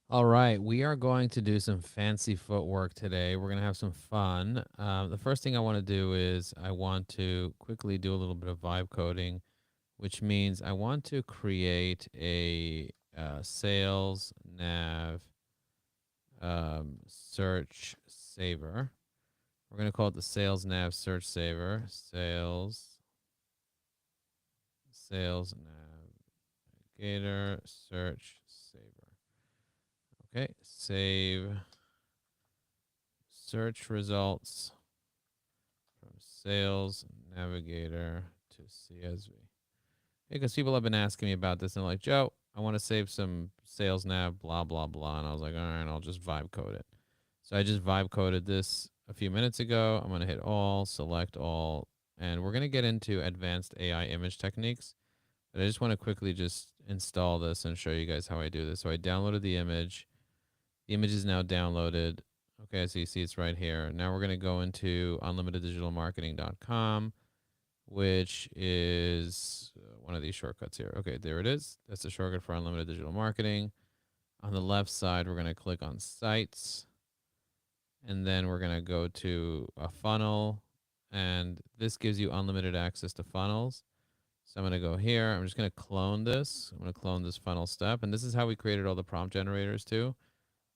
All right, we are going to do some fancy footwork today. We're going to have some fun. The first thing I want to do is I want to quickly do a little bit of vibe coding, which means I want to create a sales nav search saver. We're going to call it the sales nav search saver. Sales navigator search saver. Okay, save search results from Sales Navigator to CSV. Because people have been asking me about this and they're like, Joe, I want to save some sales nav, blah, blah, blah. And I was like, all right, I'll just vibe code it. So I just vibe coded this a few minutes ago. I'm going to hit all, select all, and we're going to get into advanced AI image techniques. But I just want to quickly just install this and show you guys how I do this. So I downloaded the image. The image is now downloaded. Okay, so you see it's right here. Now we're going to go into unlimiteddigitalmarketing.com, which is one of these shortcuts here. Okay, there it is. That's the shortcut for unlimited digital marketing. On the left side, we're going to click on sites, and then we're going to go to a funnel, and this gives you unlimited access to funnels. So I'm going to go here. I'm just going to clone this. I'm going to clone this funnel step, and this is how we created all the prompt generators too.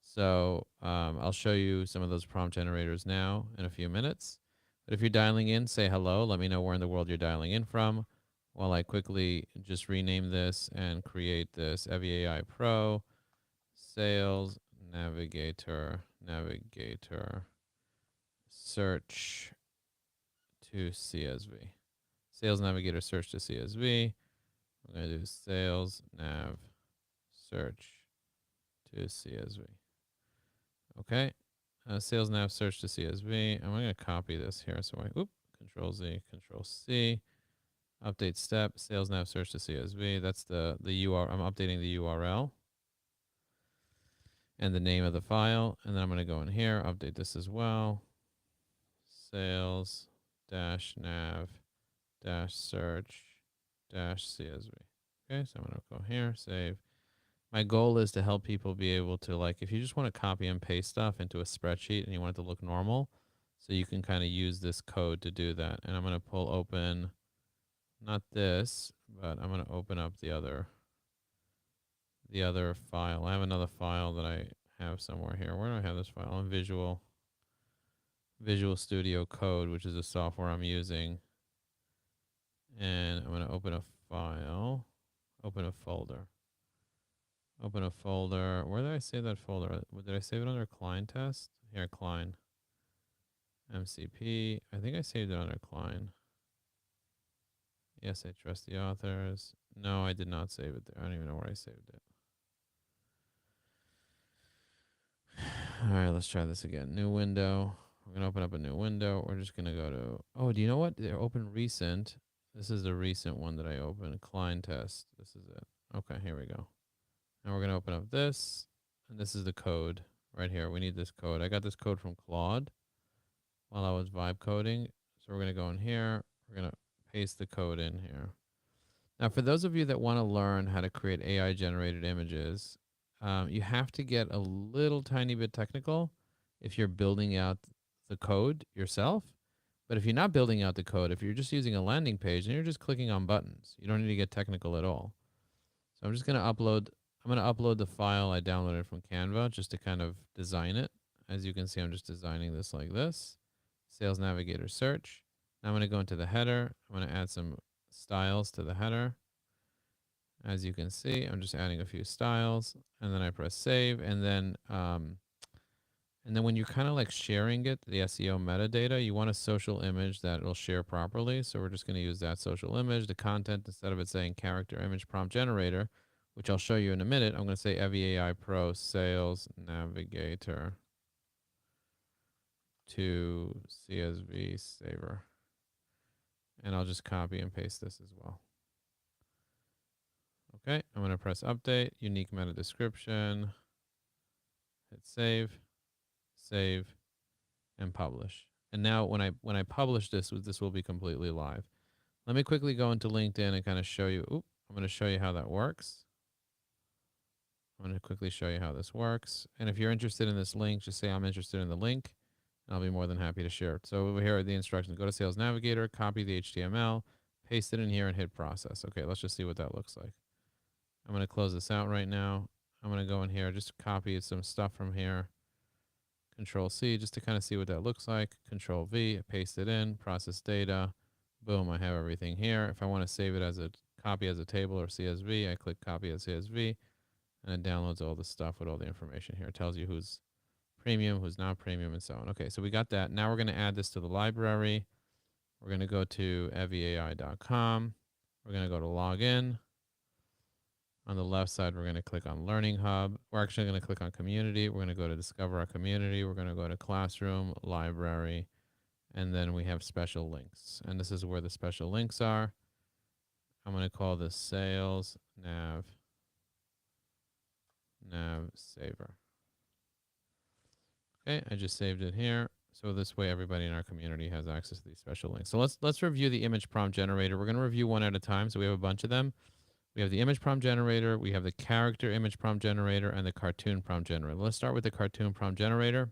So I'll show you some of those prompt generators now in a few minutes. But if you're dialing in, say hello. Let me know where in the world you're dialing in from while I quickly just rename this and create this EVAI Pro Sales Navigator Search to CSV. Sales Navigator Search to CSV. We're going to do Sales Nav Search to CSV. Okay. Sales nav search to CSV. I'm going to copy this here. So Control Z, Control C. Update step, sales nav search to CSV. That's the URL. I'm updating the URL and the name of the file. And then I'm going to go in here, update this as well. Sales dash nav dash search dash CSV. Okay, so I'm going to go here, save. My goal is to help people be able to, like, if you just want to copy and paste stuff into a spreadsheet and you want it to look normal, so you can kind of use this code to do that. And I'm going to pull open, not this, but I'm going to open up the other file. I have another file that I have somewhere here. Where do I have this file? On Visual Studio Code, which is the software I'm using. And I'm going to open a file, open a folder. Open a folder. Where did I save that folder? Did I save it under Klein test? Here, Klein. MCP. I think I saved it under Klein. Yes, I trust the authors. No, I did not save it there. I don't even know where I saved it. All right, let's try this again. New window. We're going to open up a new window. We're just going to go to, oh, do you know what? They open recent. This is the recent one that I opened. Klein test. This is it. Okay, here we go. Now we're going to open up this. And this is the code right here. We need this code. I got this code from Claude while I was vibe coding. So we're going to go in here. We're going to paste the code in here. Now, for those of you that want to learn how to create AI generated images, you have to get a little tiny bit technical if you're building out the code yourself. But if you're not building out the code, if you're just using a landing page and you're just clicking on buttons, you don't need to get technical at all. So I'm just going to upload the file I downloaded from Canva just to kind of design it. As you can see, I'm just designing this like this. Sales Navigator search. Now I'm going to go into the header. I'm going to add some styles to the header. As you can see, I'm just adding a few styles, and then I press save, and then when you're kind of like sharing it, the SEO metadata, you want a social image that will share properly. So we're just going to use that social image. The content, instead of it saying character image prompt generator, which I'll show you in a minute, I'm going to say EVAI Pro Sales Navigator to CSV Saver. And I'll just copy and paste this as well. Okay, I'm going to press update, unique meta description, hit save, and publish. And now when I publish this will be completely live. Let me quickly go into LinkedIn and kind of show you. I'm going to show you how that works. I'm going to quickly show you how this works. And if you're interested in this link, just say I'm interested in the link. And I'll be more than happy to share it. So over here are the instructions. Go to Sales Navigator, copy the HTML, paste it in here, and hit process. Okay, let's just see what that looks like. I'm going to close this out right now. I'm going to go in here, just copy some stuff from here. Control C, just to kind of see what that looks like. Control V, paste it in, process data. Boom, I have everything here. If I want to save it as a copy as a table or CSV, I click copy as CSV, and it downloads all the stuff with all the information here. It tells you who's premium, who's not premium, and so on. Okay, so we got that. Now we're going to add this to the library. We're going to go to eviai.com. We're going to go to login. On the left side, we're going to click on Learning Hub. We're actually going to click on Community. We're going to go to Discover Our Community. We're going to go to Classroom, Library, and then we have Special Links. And this is where the special links are. I'm going to call this Sales Nav Saver. Okay, I just saved it here. So this way, everybody in our community has access to these special links. So let's review the image prompt generator. We're going to review one at a time. So we have a bunch of them. We have the image prompt generator, we have the character image prompt generator, and the cartoon prompt generator. Let's start with the cartoon prompt generator.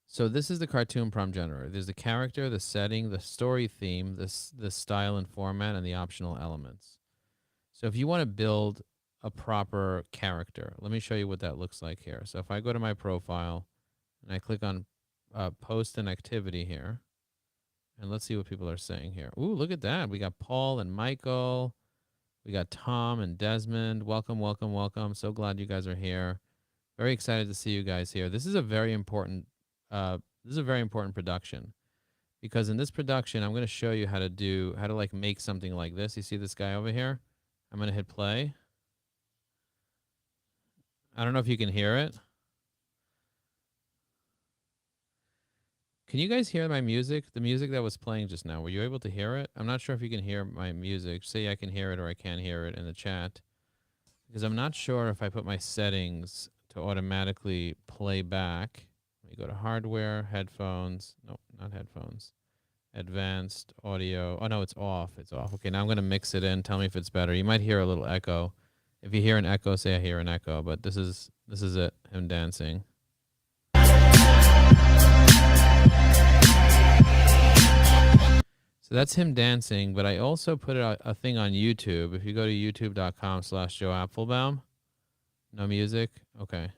So this is the cartoon prompt generator. There's the character, the setting, the story theme, the style and format, and the optional elements. So if you want to build a proper character, let me show you what that looks like here. So if I go to my profile and I click on post an activity here, and let's see what people are saying here. Ooh, look at that. We got Paul and Michael. We got Tom and Desmond. Welcome, welcome, welcome. So glad you guys are here. Very excited to see you guys here. This is a very important production, because in this production, I'm going to show you how to like make something like this. You see this guy over here? I'm going to hit play. I don't know if you can hear it. Can you guys hear my music? The music that was playing just now, were you able to hear it? I'm not sure if you can hear my music. Say I can hear it or I can't hear it in the chat, because I'm not sure if I put my settings to automatically play back. Let me go to hardware, headphones. No, not headphones. Advanced audio. Oh, no, it's off. It's off. Okay, now I'm going to mix it in. Tell me if it's better. You might hear a little echo. If you hear an echo, say I hear an echo, but this is it, him dancing. So that's him dancing, but I also put a thing on YouTube. If you go to youtube.com/Joe Apfelbaum, no music. Okay.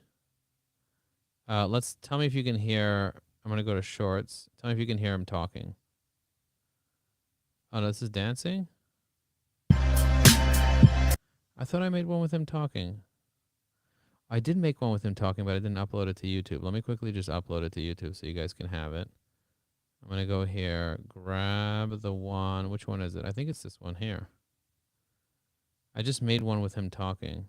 Tell me if you can hear. I'm going to go to shorts. Tell me if you can hear him talking. Oh, no, this is dancing? I thought I made one with him talking. I did make one with him talking, but I didn't upload it to YouTube. Let me quickly just upload it to YouTube so you guys can have it. I'm going to go here, grab the one. Which one is it? I think it's this one here. I just made one with him talking.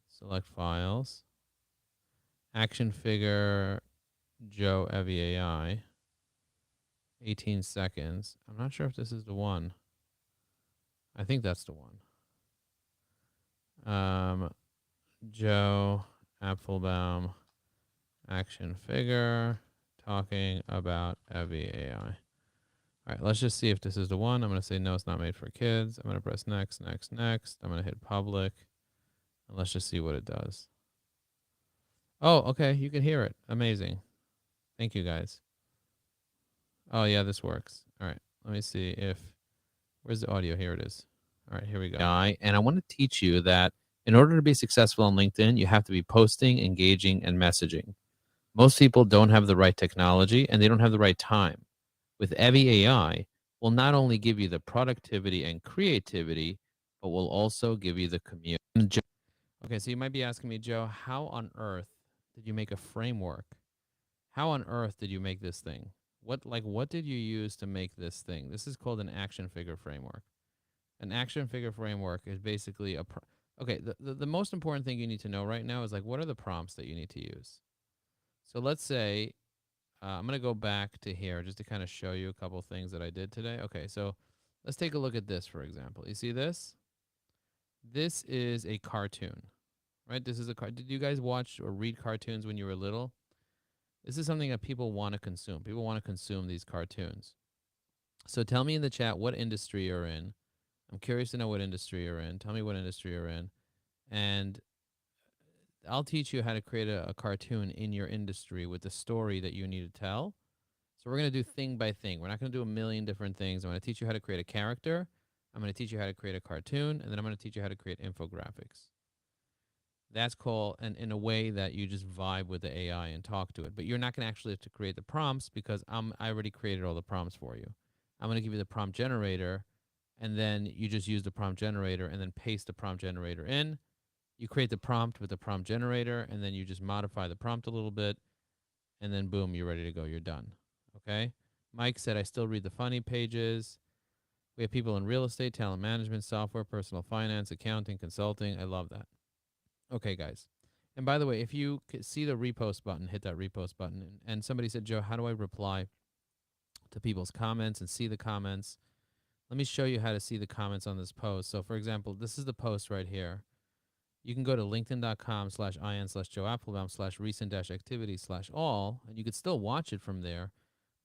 Select files. Action figure, Joe Eviai. 18 seconds. I'm not sure if this is the one. I think that's the one. Joe Apfelbaum, action figure, talking about Eviai. All right, let's just see if this is the one. I'm going to say, no, it's not made for kids. I'm going to press next, next, next. I'm going to hit public. And let's just see what it does. Oh, okay. You can hear it. Amazing. Thank you, guys. Oh, yeah, this works. All right. Let me see if... Where's the audio? Here it is. All right, here we go. And I want to teach you that in order to be successful on LinkedIn, you have to be posting, engaging, and messaging. Most people don't have the right technology, and they don't have the right time. With Eviai, will not only give you the productivity and creativity, but will also give you the community. Okay, so you might be asking me, Joe, how on earth did you make a framework? How on earth did you make this thing? What did you use to make this thing? This is called an action figure framework. An action figure framework is basically okay, the most important thing you need to know right now is like, what are the prompts that you need to use? So let's say, I'm going to go back to here just to kind of show you a couple things that I did today. Okay, so let's take a look at this, for example. You see this? This is a cartoon, right? This is a did you guys watch or read cartoons when you were little? This is something that people want to consume. People want to consume these cartoons. So tell me in the chat what industry you're in. I'm curious to know what industry you're in. Tell me what industry you're in. and I'll teach you how to create a cartoon in your industry with the story that you need to tell. So we're going to do thing by thing. We're not going to do a million different things. I'm going to teach you how to create a character. I'm going to teach you how to create a cartoon, and then I'm going to teach you how to create infographics. That's cool, and in a way that you just vibe with the AI and talk to it. But you're not going to actually have to create the prompts because I already created all the prompts for you. I'm going to give you the prompt generator, and then you just use the prompt generator and then paste the prompt generator in. You create the prompt with the prompt generator, and then you just modify the prompt a little bit, and then boom, you're ready to go. You're done. Okay. Mike said, I still read the funny pages. We have people in real estate, talent management, software, personal finance, accounting, consulting. I love that. Okay, guys. And by the way, if you see the repost button, hit that repost button. And somebody said, Joe, how do I reply to people's comments and see the comments? Let me show you how to see the comments on this post. So, for example, this is the post right here. You can go to linkedin.com/in/Joe Apfelbaum/recent-activity/all, and you could still watch it from there.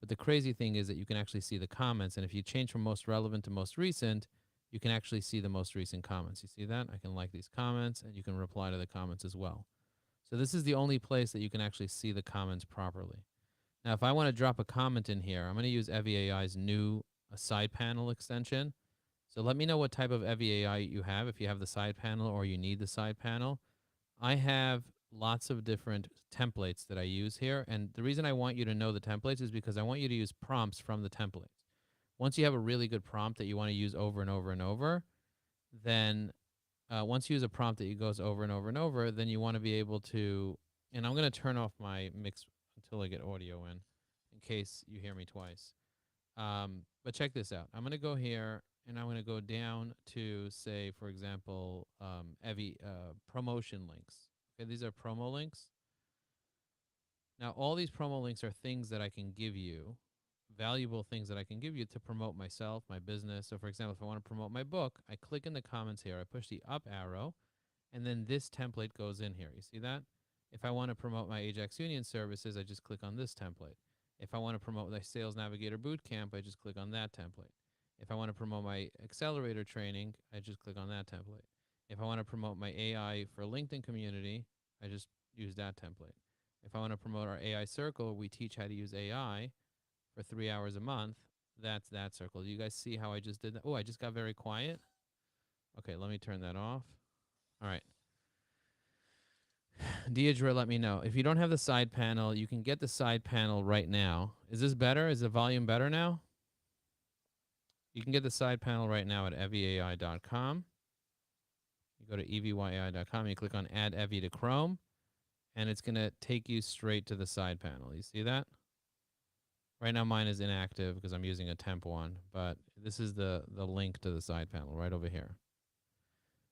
But the crazy thing is that you can actually see the comments. And if you change from most relevant to most recent, you can actually see the most recent comments. You see that? I can like these comments, and you can reply to the comments as well. So this is the only place that you can actually see the comments properly. Now, if I want to drop a comment in here, I'm going to use EviAI's new side panel extension. So let me know what type of EviAI you have, if you have the side panel or you need the side panel. I have lots of different templates that I use here. And the reason I want you to know the templates is because I want you to use prompts from the templates. Once you have a really good prompt that you want to use over and over and over, then once you use a prompt that goes over and over and over, then you want to be able to, and I'm going to turn off my mix until I get audio in case you hear me twice. But check this out. I'm going to go here and I'm going to go down to, say, for example, promotion links. Okay, these are promo links. Now, all these promo links are things that I can give you, valuable things that I can give you to promote myself, my business. So, for example, if I want to promote my book, I click in the comments here, I push the up arrow, and then this template goes in here. You see that? If I want to promote my Ajax Union services, I just click on this template. If I want to promote my Sales Navigator Bootcamp, I just click on that template. If I want to promote my accelerator training, I just click on that template. If I want to promote my AI for LinkedIn community, I just use that template. If I want to promote our AI circle, we teach how to use AI for 3 hours a month. That's that circle. Do you guys see how I just did that? Oh, I just got very quiet. Okay, let me turn that off. All right. Deidre, let me know. If you don't have the side panel, you can get the side panel right now. Is this better? Is the volume better now? You can get the side panel right now at eviai.com. You go to evyai.com, you click on Add Evi to Chrome, and it's going to take you straight to the side panel. You see that? Right now mine is inactive because I'm using a temp one, but this is the link to the side panel right over here.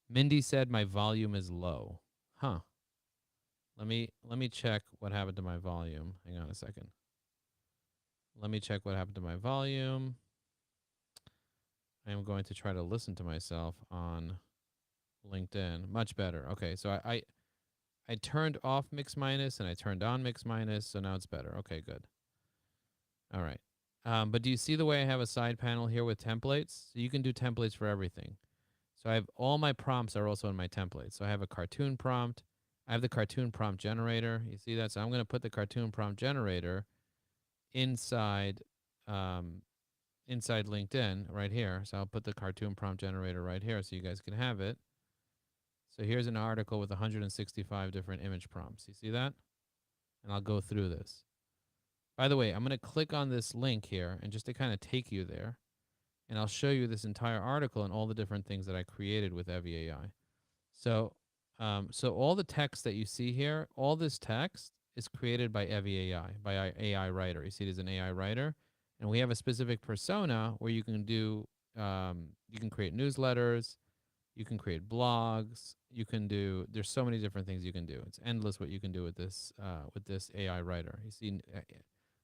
Mindy said my volume is low. Huh. Let me check what happened to my volume. Hang on a second. Let me check what happened to my volume. I am going to try to listen to myself on LinkedIn. Much better. Okay, so I turned off mix minus and I turned on mix minus, so now it's better. Okay, good. All right. But do you see the way I have a side panel here with templates? So you can do templates for everything. So I have all my prompts are also in my template. So I have a cartoon prompt. I have the cartoon prompt generator. You see that? So I'm going to put the cartoon prompt generator inside inside LinkedIn right here. So I'll put the cartoon prompt generator right here so you guys can have it. So here's an article with 165 different image prompts. You see that? And I'll go through this. By the way, I'm going to click on this link here and just to kind of take you there. And I'll show you this entire article and all the different things that I created with EviAI. So, so all the text that you see here, all this text is created by EviAI, by our AI writer. You see it as an AI writer. And we have a specific persona where you can do, you can create newsletters, you can create blogs, you can do, there's so many different things you can do. It's endless what you can do with this AI writer. You see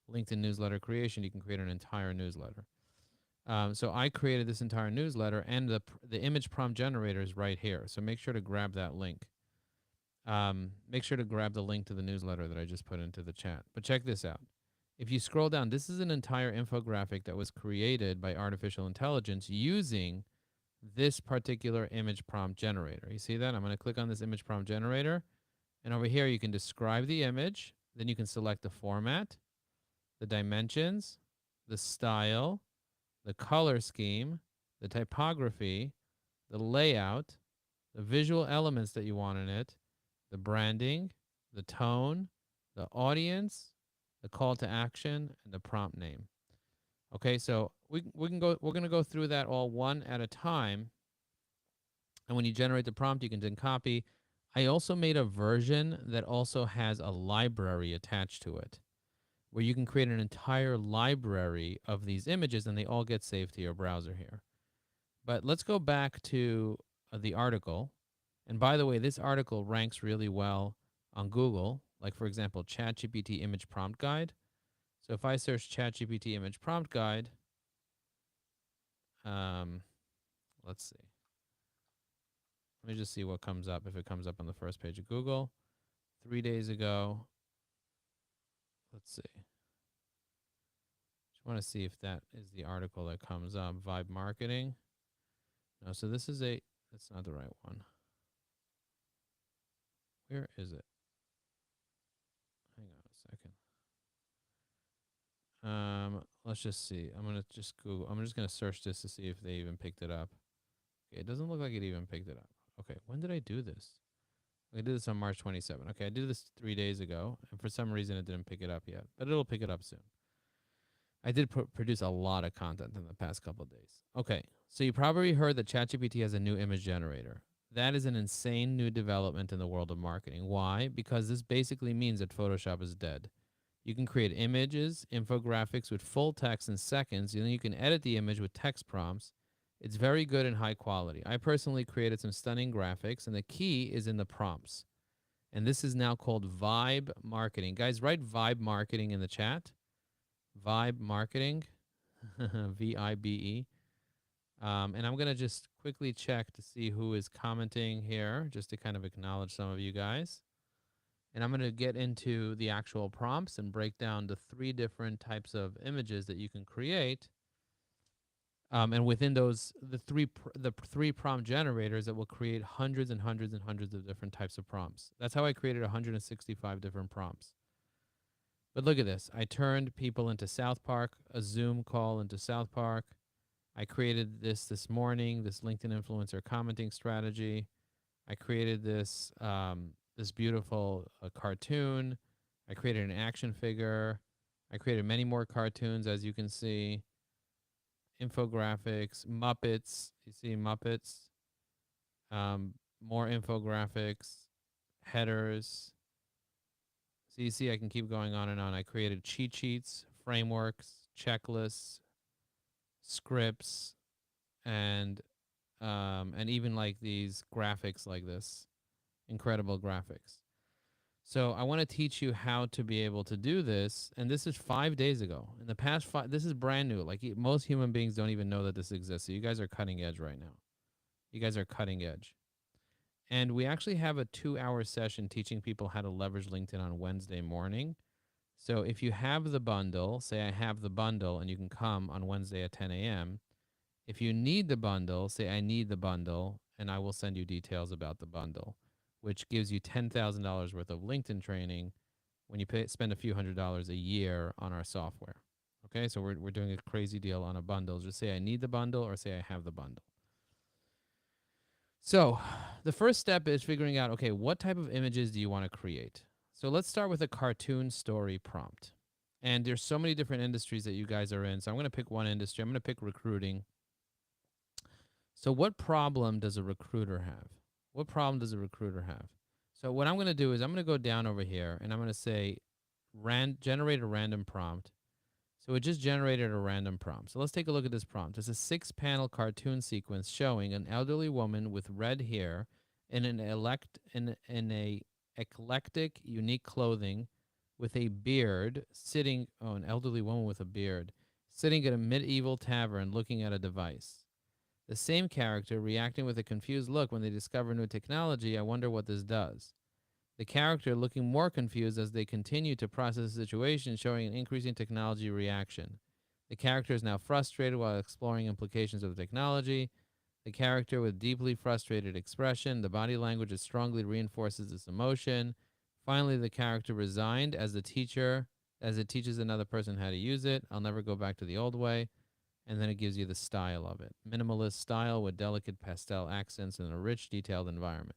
LinkedIn newsletter creation, you can create an entire newsletter. So I created this entire newsletter, and the image prompt generator is right here. So make sure to grab that link. Make sure to grab the link to the newsletter that I just put into the chat. But check this out. If you scroll down, this is an entire infographic that was created by artificial intelligence using this particular image prompt generator. You see that? I'm going to click on this image prompt generator. And over here, you can describe the image. Then you can select the format, the dimensions, the style, the color scheme, the typography, the layout, the visual elements that you want in it, the branding, the tone, the audience, the call to action, and the prompt name. Okay, so we're going to go through that all one at a time. And when you generate the prompt, you can then copy. I also made a version that also has a library attached to it, where you can create an entire library of these images and they all get saved to your browser here. But let's go back to the article. And by the way, this article ranks really well on Google, like for example, ChatGPT image prompt guide. So if I search ChatGPT image prompt guide, let's see. Let me just see what comes up, if it comes up on the first page of Google. 3 days ago, let's see. Just want to see if that is the article that comes up. Vibe marketing. No, so this is that's not the right one. Where is it? Hang on a second. Let's just see. I'm gonna just Google. I'm just gonna search this to see if they even picked it up. Okay, it doesn't look like it even picked it up. Okay, when did I do this? I did this on March 27. Okay, I did this 3 days ago, and for some reason it didn't pick it up yet, but it'll pick it up soon. I did produce a lot of content in the past couple of days. Okay, so you probably heard that ChatGPT has a new image generator. That is an insane new development in the world of marketing. Why? Because this basically means that Photoshop is dead. You can create images, infographics with full text in seconds, and then you can edit the image with text prompts. It's very good and high quality. I personally created some stunning graphics, and the key is in the prompts. And this is now called Vibe Marketing. Guys, write Vibe Marketing in the chat. Vibe Marketing, V-I-B-E. And I'm going to just quickly check to see who is commenting here, just to kind of acknowledge some of you guys. And I'm going to get into the actual prompts and break down the 3 different types of images that you can create. And within those, the three prompt generators that will create hundreds and hundreds and hundreds of different types of prompts. That's how I created 165 different prompts. But look at this. I turned people into South Park, a Zoom call into South Park. I created this morning, this LinkedIn influencer commenting strategy. I created this this beautiful cartoon. I created an action figure. I created many more cartoons, as you can see. Infographics, Muppets. You see Muppets. More infographics, headers. So you see I can keep going on and on. I created cheat sheets, frameworks, checklists, scripts, and even like these graphics like this. Incredible graphics. So I want to teach you how to be able to do this. And this is 5 days ago. In the past 5, this is brand new. Like most human beings don't even know that this exists. So you guys are cutting edge right now. You guys are cutting edge. And we actually have a 2-hour session teaching people how to leverage LinkedIn on Wednesday morning. So if you have the bundle, say I have the bundle and you can come on Wednesday at 10 a.m. If you need the bundle, say I need the bundle and I will send you details about the bundle, which gives you $10,000 worth of LinkedIn training when you spend a few $100s a year on our software. Okay, so we're doing a crazy deal on a bundle. Just say I need the bundle or say I have the bundle. So the first step is figuring out, okay, what type of images do you want to create? So let's start with a cartoon story prompt. And there's so many different industries that you guys are in. So I'm going to pick one industry. I'm going to pick recruiting. So what problem does a recruiter have? What problem does a recruiter have? So what I'm going to do is I'm going to go down over here and I'm going to say generate a random prompt. So it just generated a random prompt. So let's take a look at this prompt. It's a 6-panel cartoon sequence showing an elderly woman with red hair in a eclectic, unique clothing with a beard sitting, an elderly woman with a beard, sitting at a medieval tavern looking at a device. The same character reacting with a confused look when they discover new technology. I wonder what this does. The character looking more confused as they continue to process the situation, showing an increasing technology reaction. The character is now frustrated while exploring implications of the technology. The character with deeply frustrated expression. The body language that strongly reinforces this emotion. Finally, the character resigned as the teacher, as it teaches another person how to use it. I'll never go back to the old way. And then it gives you the style of it. Minimalist style with delicate pastel accents and a rich, detailed environment.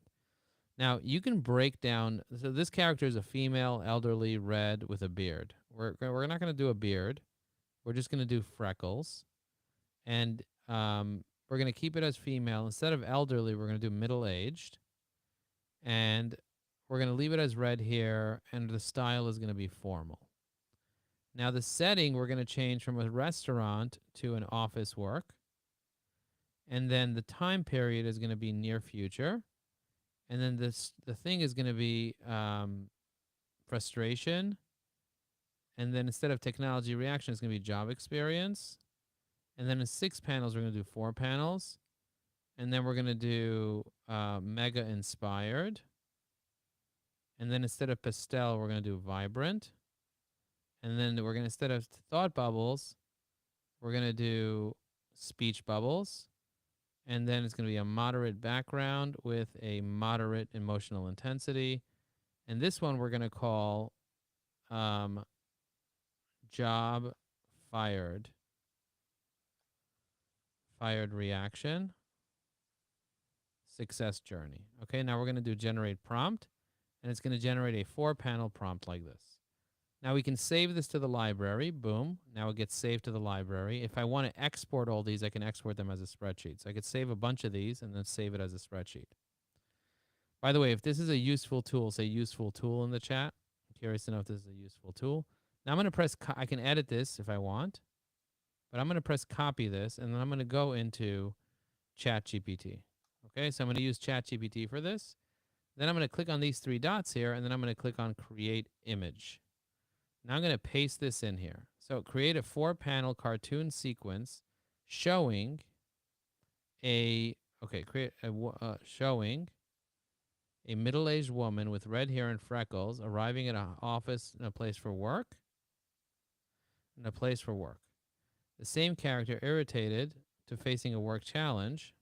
Now, you can break down. So this character is a female, elderly, red with a beard. We're not going to do a beard. We're just going to do freckles. And we're going to keep it as female. Instead of elderly, we're going to do middle-aged. And we're going to leave it as red here. And the style is going to be formal. Now, the setting, we're going to change from a restaurant to an office work. And then the time period is going to be near future. And then the thing is going to be frustration. And then instead of technology reaction, it's going to be job experience. And then in 6 panels, we're going to do 4 panels. And then we're going to do mega inspired. And then instead of pastel, we're going to do vibrant. And then we're going to, instead of thought bubbles, we're going to do speech bubbles. And then it's going to be a moderate background with a moderate emotional intensity. And this one we're going to call job fired. Fired reaction. Success journey. Okay, now we're going to do generate prompt. And it's going to generate a 4-panel prompt like this. Now we can save this to the library. Boom. Now it gets saved to the library. If I want to export all these, I can export them as a spreadsheet. So I could save a bunch of these and then save it as a spreadsheet. By the way, if this is a useful tool, say useful tool in the chat. I'm curious to know if this is a useful tool. Now I'm going to press, I can edit this if I want, but I'm going to press copy this, and then I'm going to go into ChatGPT. Okay, so I'm going to use ChatGPT for this. Then I'm going to click on these 3 dots here, and then I'm going to click on create image. Now I'm going to paste this in here. So create a 4-panel cartoon sequence showing showing a middle-aged woman with red hair and freckles arriving at an office in a place for work. The same character irritated to facing a work challenge.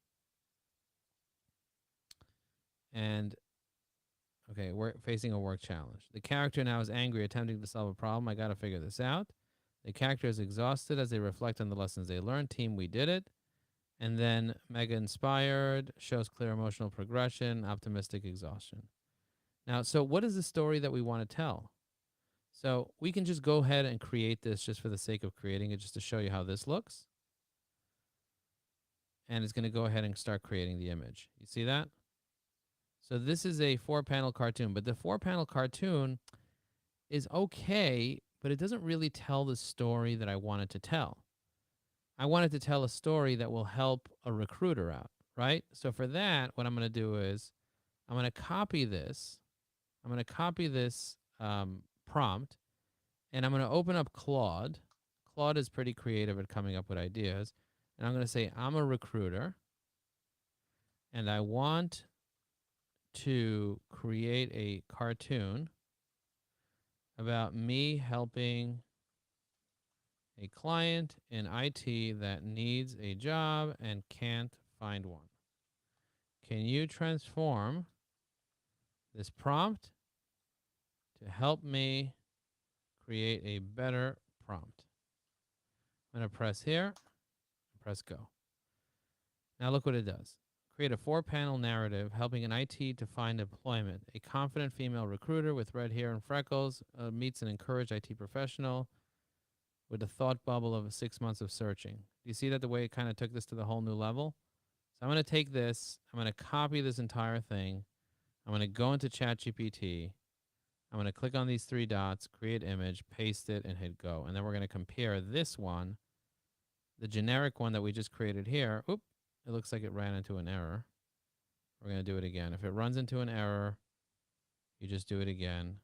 And okay, we're facing a work challenge. The character now is angry, attempting to solve a problem. I got to figure this out. The character is exhausted as they reflect on the lessons they learned. Team, we did it. And then mega inspired, shows clear emotional progression, optimistic exhaustion. Now, so what is the story that we want to tell? So we can just go ahead and create this just for the sake of creating it, just to show you how this looks. And it's going to go ahead and start creating the image. You see that? So this is a 4-panel cartoon, but the 4-panel cartoon is okay, but it doesn't really tell the story that I wanted to tell. I wanted to tell a story that will help a recruiter out, right? So for that, what I'm going to do is I'm going to copy this. I'm going to copy this prompt, and I'm going to open up Claude. Claude is pretty creative at coming up with ideas. And I'm going to say, I'm a recruiter, and I want to create a cartoon about me helping a client in IT that needs a job and can't find one. Can you transform this prompt to help me create a better prompt? I'm going to press here, press go. Now look what it does. Create a 4-panel narrative helping an IT to find employment. A confident female recruiter with red hair and freckles meets an encouraged IT professional with a thought bubble of 6 months of searching. Do you see that the way it kind of took this to the whole new level? So I'm going to take this. I'm going to copy this entire thing. I'm going to go into ChatGPT. I'm going to click on these 3 dots, create image, paste it, and hit go. And then we're going to compare this one, the generic one that we just created here. Oop. It looks like it ran into an error. We're going to do it again. If it runs into an error, you just do it again.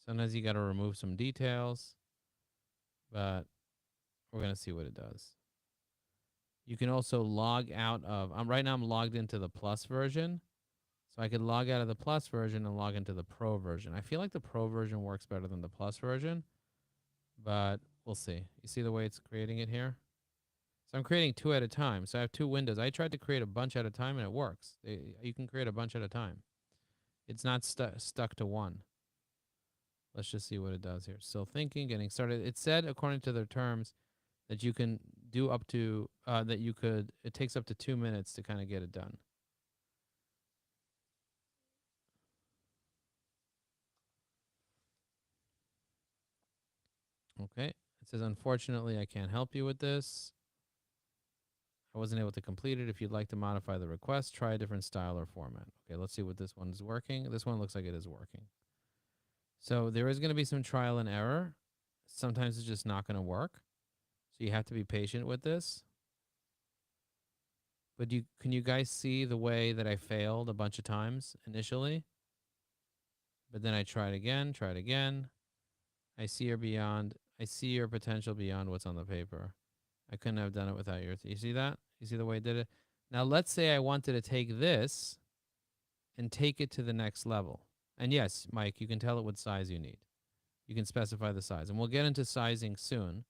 Sometimes you got to remove some details, but we're going to see what it does. You can also log out of, right now I'm logged into the plus version. So I could log out of the plus version and log into the pro version. I feel like the pro version works better than the plus version, but we'll see. You see the way it's creating it here? So I'm creating 2 at a time. So I have 2 windows. I tried to create a bunch at a time and it works. You can create a bunch at a time. It's not stuck to one. Let's just see what it does here. Still thinking, getting started. It said, according to their terms, that you can do up to, it takes up to 2 minutes to kind of get it done. Okay. It says, unfortunately, I can't help you with this. I wasn't able to complete it. If you'd like to modify the request, try a different style or format. Okay, let's see what this one is working. This one looks like it is working. So there is going to be some trial and error. Sometimes it's just not going to work. So you have to be patient with this. But can you guys see the way that I failed a bunch of times initially? But then I tried again. I see your potential beyond what's on the paper. I couldn't have done it without your, you see that? You see the way I did it? Now let's say I wanted to take this and take it to the next level. And yes, Mike, you can tell it what size you need. You can specify the size. And we'll get into sizing soon.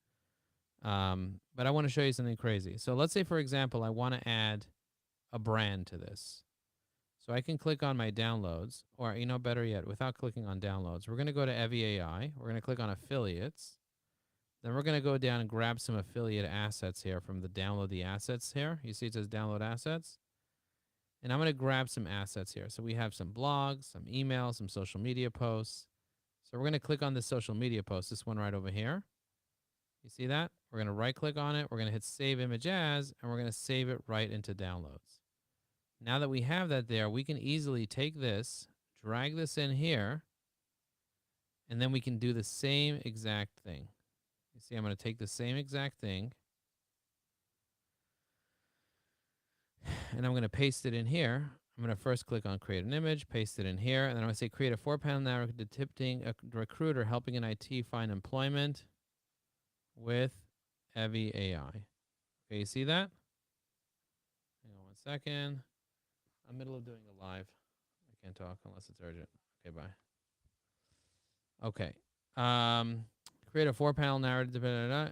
But I want to show you something crazy. So let's say, for example, I want to add a brand to this. So I can click on my downloads, or better yet, without clicking on downloads, we're going to go to EviAI. We're going to click on affiliates. Then we're going to go down and grab some affiliate assets here from the download the assets here. You see it says download assets. And I'm going to grab some assets here. So we have some blogs, some emails, some social media posts. So we're going to click on this social media post, this one right over here. You see that? We're going to right click on it. We're going to hit save image as, and we're going to save it right into downloads. Now that we have that there, we can easily take this, drag this in here, and then we can do the same exact thing. You see, I'm going to take the same exact thing, and I'm going to paste it in here. I'm going to first click on create an image, paste it in here, and then I'm going to say create a 4-panel network depicting a recruiter helping an IT find employment with EviAI. Okay, you see that? Hang on 1 second. I'm in the middle of doing a live. I can't talk unless it's urgent. Okay, bye. Okay. Create a 4-panel narrative,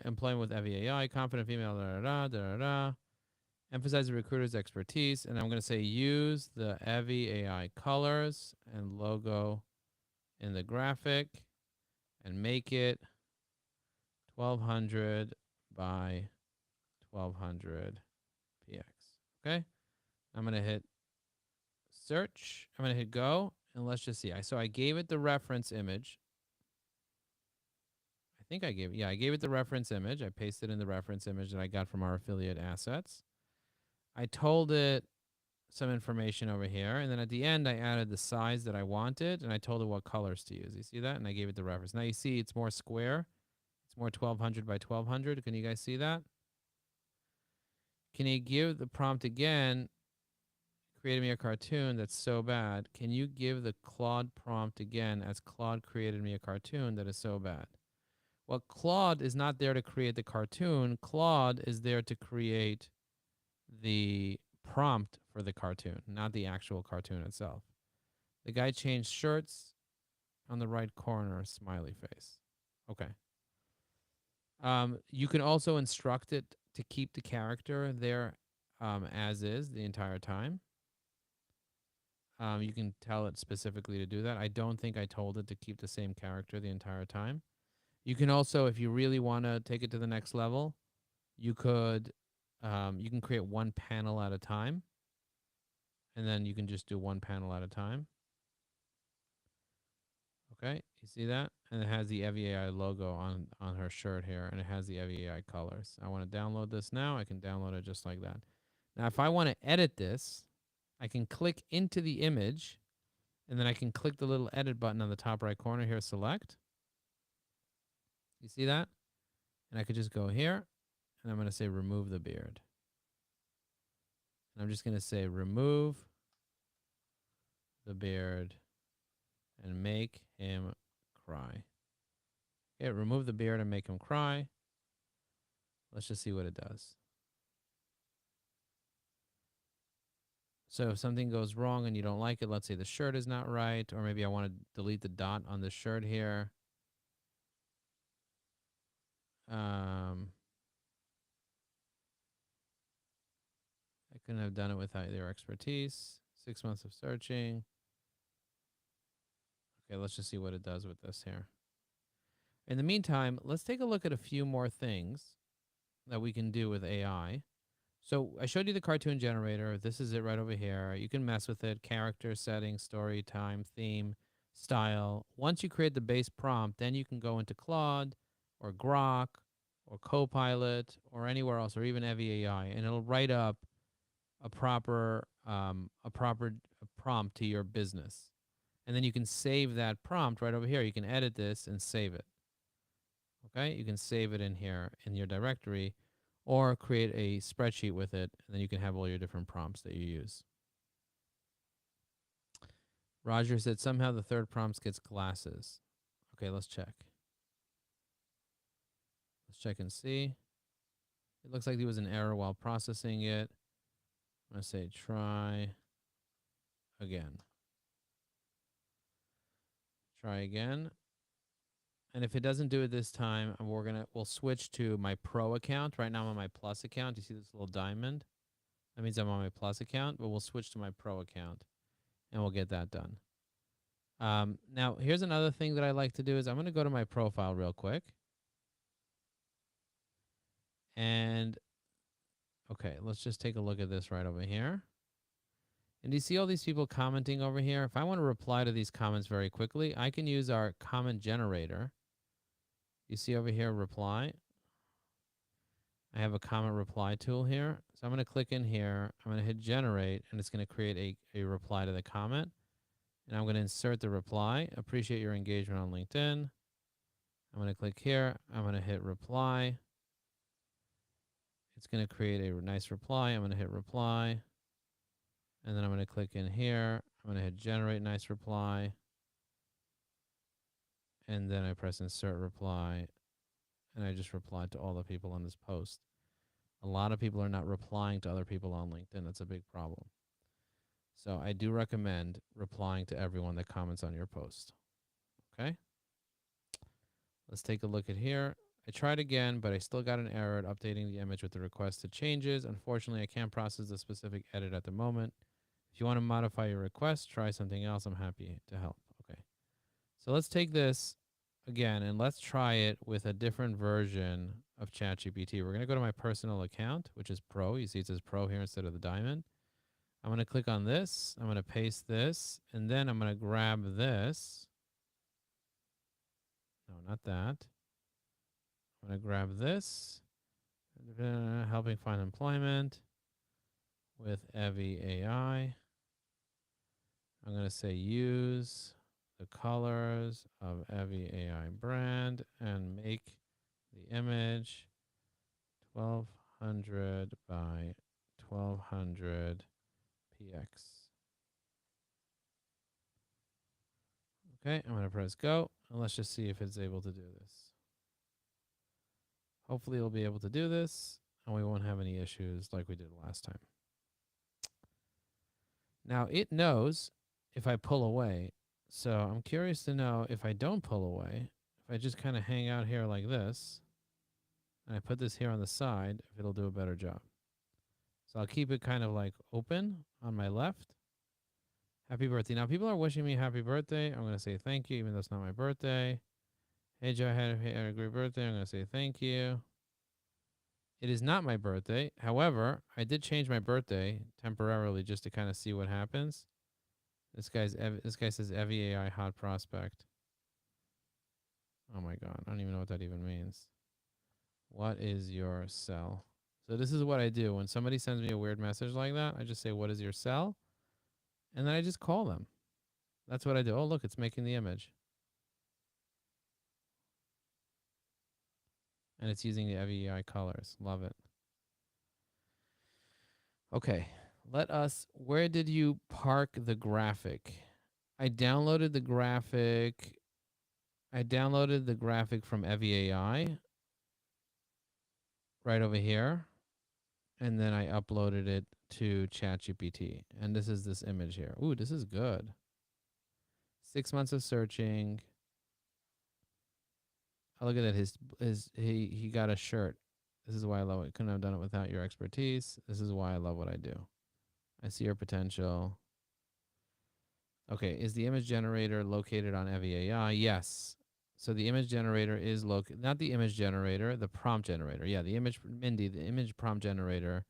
employment with EviAI, confident female, emphasize the recruiter's expertise, and I'm going to say use the EviAI colors and logo in the graphic and make it 1200 by 1200 px. Okay. I'm going to hit search. I'm going to hit go, and let's just see. So I gave it the reference image. I think I gave it the reference image. I pasted in the reference image that I got from our affiliate assets. I told it some information over here, and then at the end I added the size that I wanted, and I told it what colors to use. You see that? And I gave it the reference. Now you see it's more square. It's more 1200 by 1200. Can you guys see that? Can you give the prompt again? Created me a cartoon that's so bad. Can you give the Claude prompt again as Claude created me a cartoon that is so bad? Well, Claude is not there to create the cartoon. Claude is there to create the prompt for the cartoon, not the actual cartoon itself. The guy changed shirts on the right corner, smiley face. Okay. You can also instruct it to keep the character there as is the entire time. You can tell it specifically to do that. I don't think I told it to keep the same character the entire time. You can also, if you really want to take it to the next level, you can create 1 panel at a time, and then you can just do 1 panel at a time. Okay, you see that? And it has the EviAI logo on her shirt here, and it has the EviAI colors. I want to download this now. I can download it just like that. Now, if I want to edit this, I can click into the image, and then I can click the little edit button on the top right corner here, select. You see that? And I could just go here, and I'm going to say remove the beard. And I'm just going to say remove the beard and make him cry. Okay, remove the beard and make him cry. Let's just see what it does. So if something goes wrong and you don't like it, let's say the shirt is not right, or maybe I want to delete the dot on the shirt here. Couldn't have done it without your expertise. 6 months of searching. Okay, let's just see what it does with this here. In the meantime, let's take a look at a few more things that we can do with AI. So I showed you the cartoon generator. This is it right over here. You can mess with it. Character, settings, story, time, theme, style. Once you create the base prompt, then you can go into Claude or Grok or Copilot or anywhere else, or even Evi AI, and it'll write up a proper prompt to your business. And then you can save that prompt right over here. You can edit this and save it. Okay, you can save it in here in your directory or create a spreadsheet with it, and then you can have all your different prompts that you use. Roger said somehow the third prompt gets glasses. Okay, let's check. Let's check and see. It looks like there was an error while processing it. I'm going to say try again. Try again. And if it doesn't do it this time, we'll switch to my pro account. Right now I'm on my plus account. You see this little diamond? That means I'm on my plus account, but we'll switch to my pro account and we'll get that done. Now here's another thing that I like to do is I'm going to go to my profile real quick. And okay, let's just take a look at this right over here. And do you see all these people commenting over here? If I want to reply to these comments very quickly, I can use our comment generator. You see over here, reply. I have a comment reply tool here. So I'm going to click in here. I'm going to hit generate, and it's going to create a reply to the comment. And I'm going to insert the reply. Appreciate your engagement on LinkedIn. I'm going to click here. I'm going to hit reply. It's going to create a nice reply. I'm going to hit reply. And then I'm going to click in here. I'm going to hit generate nice reply. And then I press insert reply. And I just replied to all the people on this post. A lot of people are not replying to other people on LinkedIn. That's a big problem. So I do recommend replying to everyone that comments on your post. Okay. Let's take a look at here. I tried again, but I still got an error at updating the image with the requested changes. Unfortunately, I can't process the specific edit at the moment. If you want to modify your request, try something else. I'm happy to help. Okay. So let's take this again and let's try it with a different version of ChatGPT. We're going to go to my personal account, which is Pro. You see it says Pro here instead of the diamond. I'm going to click on this. I'm going to paste this, and then I'm going to grab this. No, not that. I'm going to grab this. Helping find employment with Evi AI. I'm going to say use the colors of Evi AI brand and make the image 1200 by 1200 px. Okay, I'm going to press go, and let's just see if it's able to do this. Hopefully it'll be able to do this, and we won't have any issues like we did last time. Now, it knows if I pull away, so I'm curious to know if I don't pull away, if I just kind of hang out here like this, and I put this here on the side, if it'll do a better job. So I'll keep it kind of like open on my left. Happy birthday. Now, people are wishing me happy birthday. I'm going to say thank you, even though it's not my birthday. Hey, Joe, had a great birthday. I'm going to say thank you. It is not my birthday. However, I did change my birthday temporarily just to kind of see what happens. This guy says Evi AI hot prospect. Oh my God. I don't even know what that even means. What is your cell? So this is what I do. When somebody sends me a weird message like that, I just say, what is your cell? And then I just call them. That's what I do. Oh, look, it's making the image. And it's using the Evi AI colors. Love it. Okay. Where did you park the graphic? I downloaded the graphic. From Evi AI right over here. And then I uploaded it to ChatGPT. And this is this image here. Ooh, this is good. 6 months of searching. Oh, look at that. He got a shirt. This is why I love it. Couldn't have done it without your expertise. This is why I love what I do. I see your potential. Okay, is the image generator located on EVAI? Yes. So the image generator is located, not the image generator, the prompt generator. Yeah, the image, Mindy, the image prompt generator.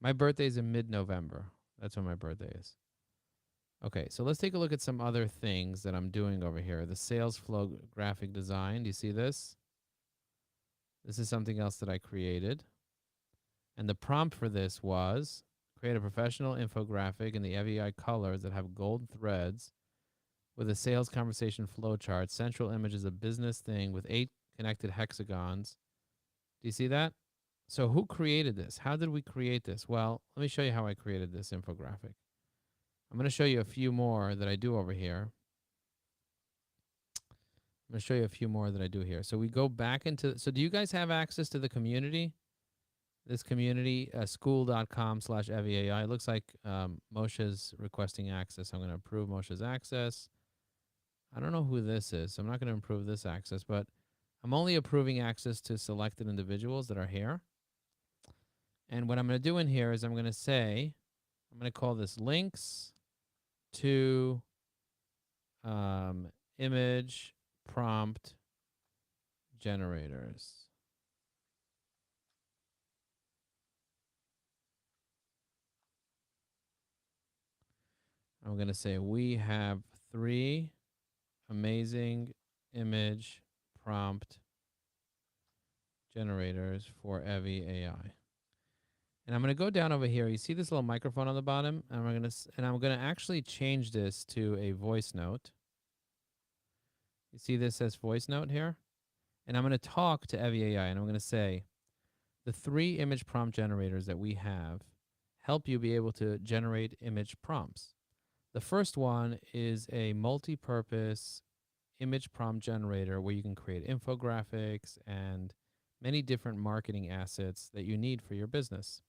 My birthday's in mid-November. That's when my birthday is. Okay, so let's take a look at some other things that I'm doing over here. The sales flow graphic design. Do you see this? This is something else that I created. And the prompt for this was create a professional infographic in the EVI colors that have gold threads with a sales conversation flowchart. Central image is a business thing with 8 connected hexagons. Do you see that? So who created this? How did we create this? Well, let me show you how I created this infographic. I'm going to show you a few more that I do over here. I'm going to show you a few more that I do here. So we go back into, so do you guys have access to the community? This community, school.com/EVAI. It looks like Moshe's requesting access. I'm going to approve Moshe's access. I don't know who this is, so I'm not going to approve this access, but I'm only approving access to selected individuals that are here. And what I'm going to do in here is I'm going to say, I'm going to call this links to image prompt generators. I'm going to say we have 3 amazing image prompt generators for EVI AI. And I'm going to go down over here. You see this little microphone on the bottom? And I'm going to actually change this to a voice note. You see this says voice note here? And I'm going to talk to EVI AI and I'm going to say, the 3 image prompt generators that we have help you be able to generate image prompts. The first one is a multi-purpose image prompt generator where you can create infographics and many different marketing assets that you need for your business.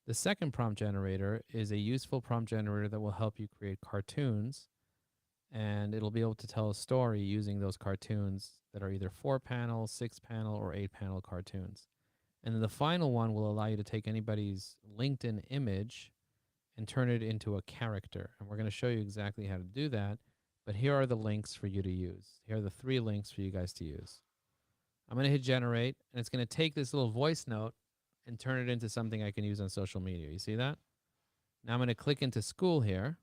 The second prompt generator is a useful prompt generator that will help you create cartoons, and it'll be able to tell a story using those cartoons that are either 4-panel, 6-panel, or 8-panel cartoons. And then the final one will allow you to take anybody's LinkedIn image and turn it into a character. And we're going to show you exactly how to do that. But here are the links for you to use. Here are the 3 links for you guys to use. I'm going to hit generate, and it's going to take this little voice note and turn it into something I can use on social media. You see that? Now I'm going to click into school here.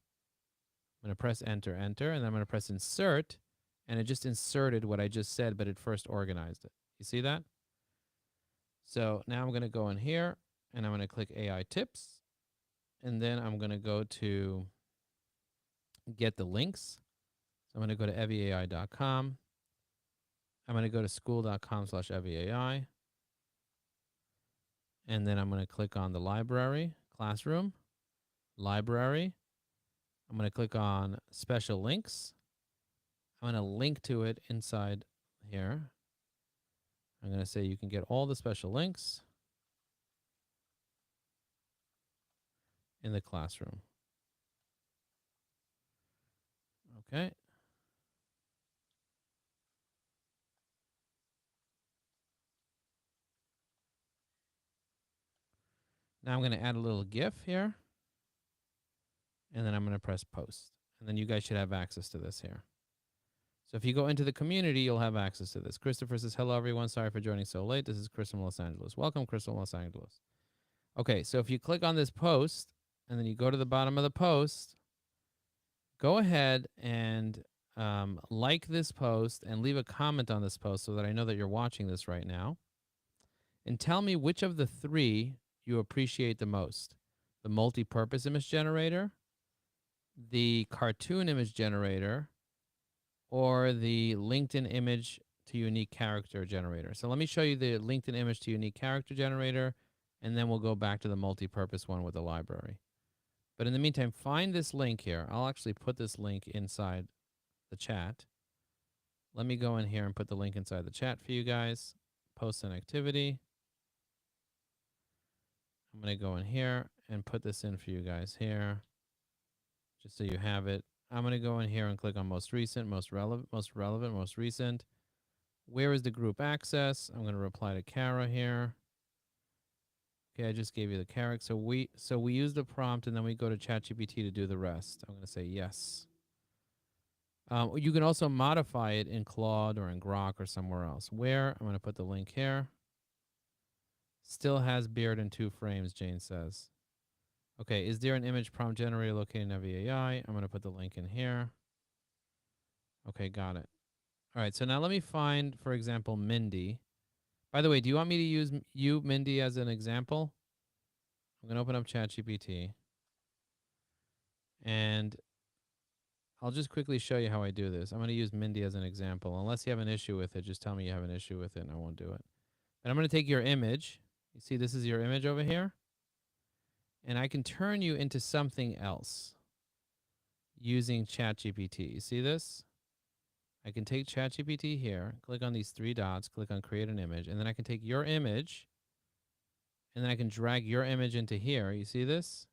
I'm going to press enter, enter, and then I'm going to press insert, and it just inserted what I just said, but it first organized it. You see that? So now I'm going to go in here, and I'm going to click AI tips, and then I'm going to go to get the links. So I'm going to go to eviai.com. I'm going to go to school.com/eviai. And then I'm going to click on the library, classroom, library. I'm going to click on special links. I'm going to link to it inside here. I'm going to say you can get all the special links in the classroom. Okay. Now I'm going to add a little GIF here. And then I'm going to press post. And then you guys should have access to this here. So if you go into the community, you'll have access to this. Christopher says, hello, everyone. Sorry for joining so late. This is Chris from Los Angeles. Welcome, Chris from Los Angeles. Okay, so if you click on this post, and then you go to the bottom of the post, go ahead and like this post and leave a comment on this post so that I know that you're watching this right now. And tell me which of the 3 you appreciate the most. The multi-purpose image generator, the cartoon image generator, or the LinkedIn image to unique character generator. So let me show you the LinkedIn image to unique character generator, and then we'll go back to the multi-purpose one with the library. But in the meantime, find this link here. I'll actually put this link inside the chat. Let me go in here and put the link inside the chat for you guys. Post an activity. I'm going to go in here and put this in for you guys here, just so you have it. I'm going to go in here and click on most recent, most relevant, most recent. Where is the group access? I'm going to reply to Kara here. Okay, I just gave you the character. So we use the prompt and then we go to ChatGPT to do the rest. I'm going to say yes. You can also modify it in Claude or in Grok or somewhere else. Where? I'm going to put the link here. Still has beard in 2 frames, Jane says. Okay, is there an image prompt generator located in AI? I'm going to put the link in here. Okay, got it. All right, so now let me find, for example, Mindy. By the way, do you want me to use you, Mindy, as an example? I'm going to open up ChatGPT. And I'll just quickly show you how I do this. I'm going to use Mindy as an example. Unless you have an issue with it, just tell me you have an issue with it and I won't do it. And I'm going to take your image. You see, this is your image over here. And I can turn you into something else using ChatGPT. You see this? I can take ChatGPT here, click on these 3 dots, click on create an image, and then I can take your image, and then I can drag your image into here. You see this?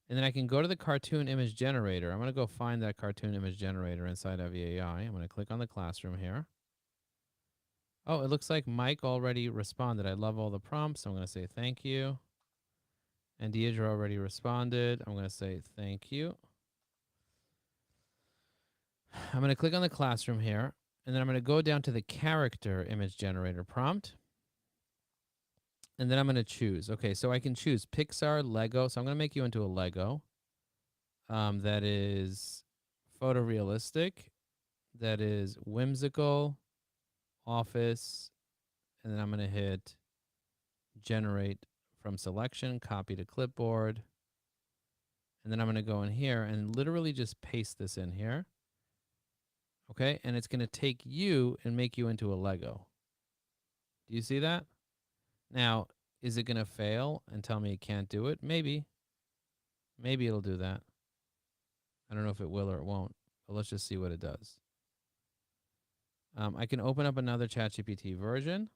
And then I can go to the cartoon image generator. I'm going to go find that cartoon image generator inside of AI. I'm going to click on the classroom here. Oh, it looks like Mike already responded. I love all the prompts. I'm going to say thank you. And Deidre already responded. I'm going to say thank you. I'm going to click on the classroom here. And then I'm going to go down to the character image generator prompt. And then I'm going to choose. Okay, so I can choose Pixar, Lego. So I'm going to make you into a Lego that is photorealistic, that is whimsical, office, and then I'm going to hit generate from selection, copy to clipboard. And then I'm going to go in here and literally just paste this in here. Okay, and it's going to take you and make you into a Lego. Do you see that? Now, is it going to fail and tell me it can't do it? Maybe. Maybe it'll do that. I don't know if it will or it won't, but let's just see what it does. I can open up another ChatGPT version,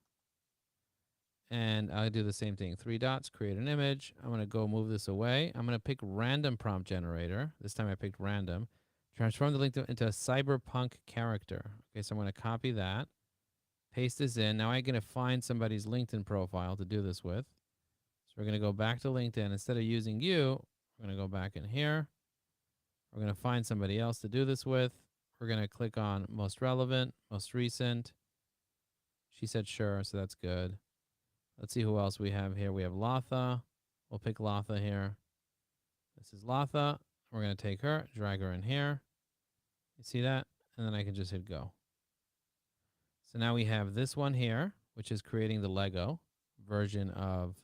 and I'll do the same thing. 3 dots, create an image. I'm going to go move this away. I'm going to pick random prompt generator. This time I picked random. Transform the link into a cyberpunk character. Okay, so I'm going to copy that, paste this in. Now I'm going to find somebody's LinkedIn profile to do this with. So we're going to go back to LinkedIn. Instead of using you, we're going to go back in here. We're going to find somebody else to do this with. We're going to click on most relevant, most recent. She said sure, so that's good. Let's see who else we have here. We have Latha. We'll pick Latha here. This is Latha. We're going to take her, drag her in here. You see that? And then I can just hit go. So now we have this one here, which is creating the Lego version of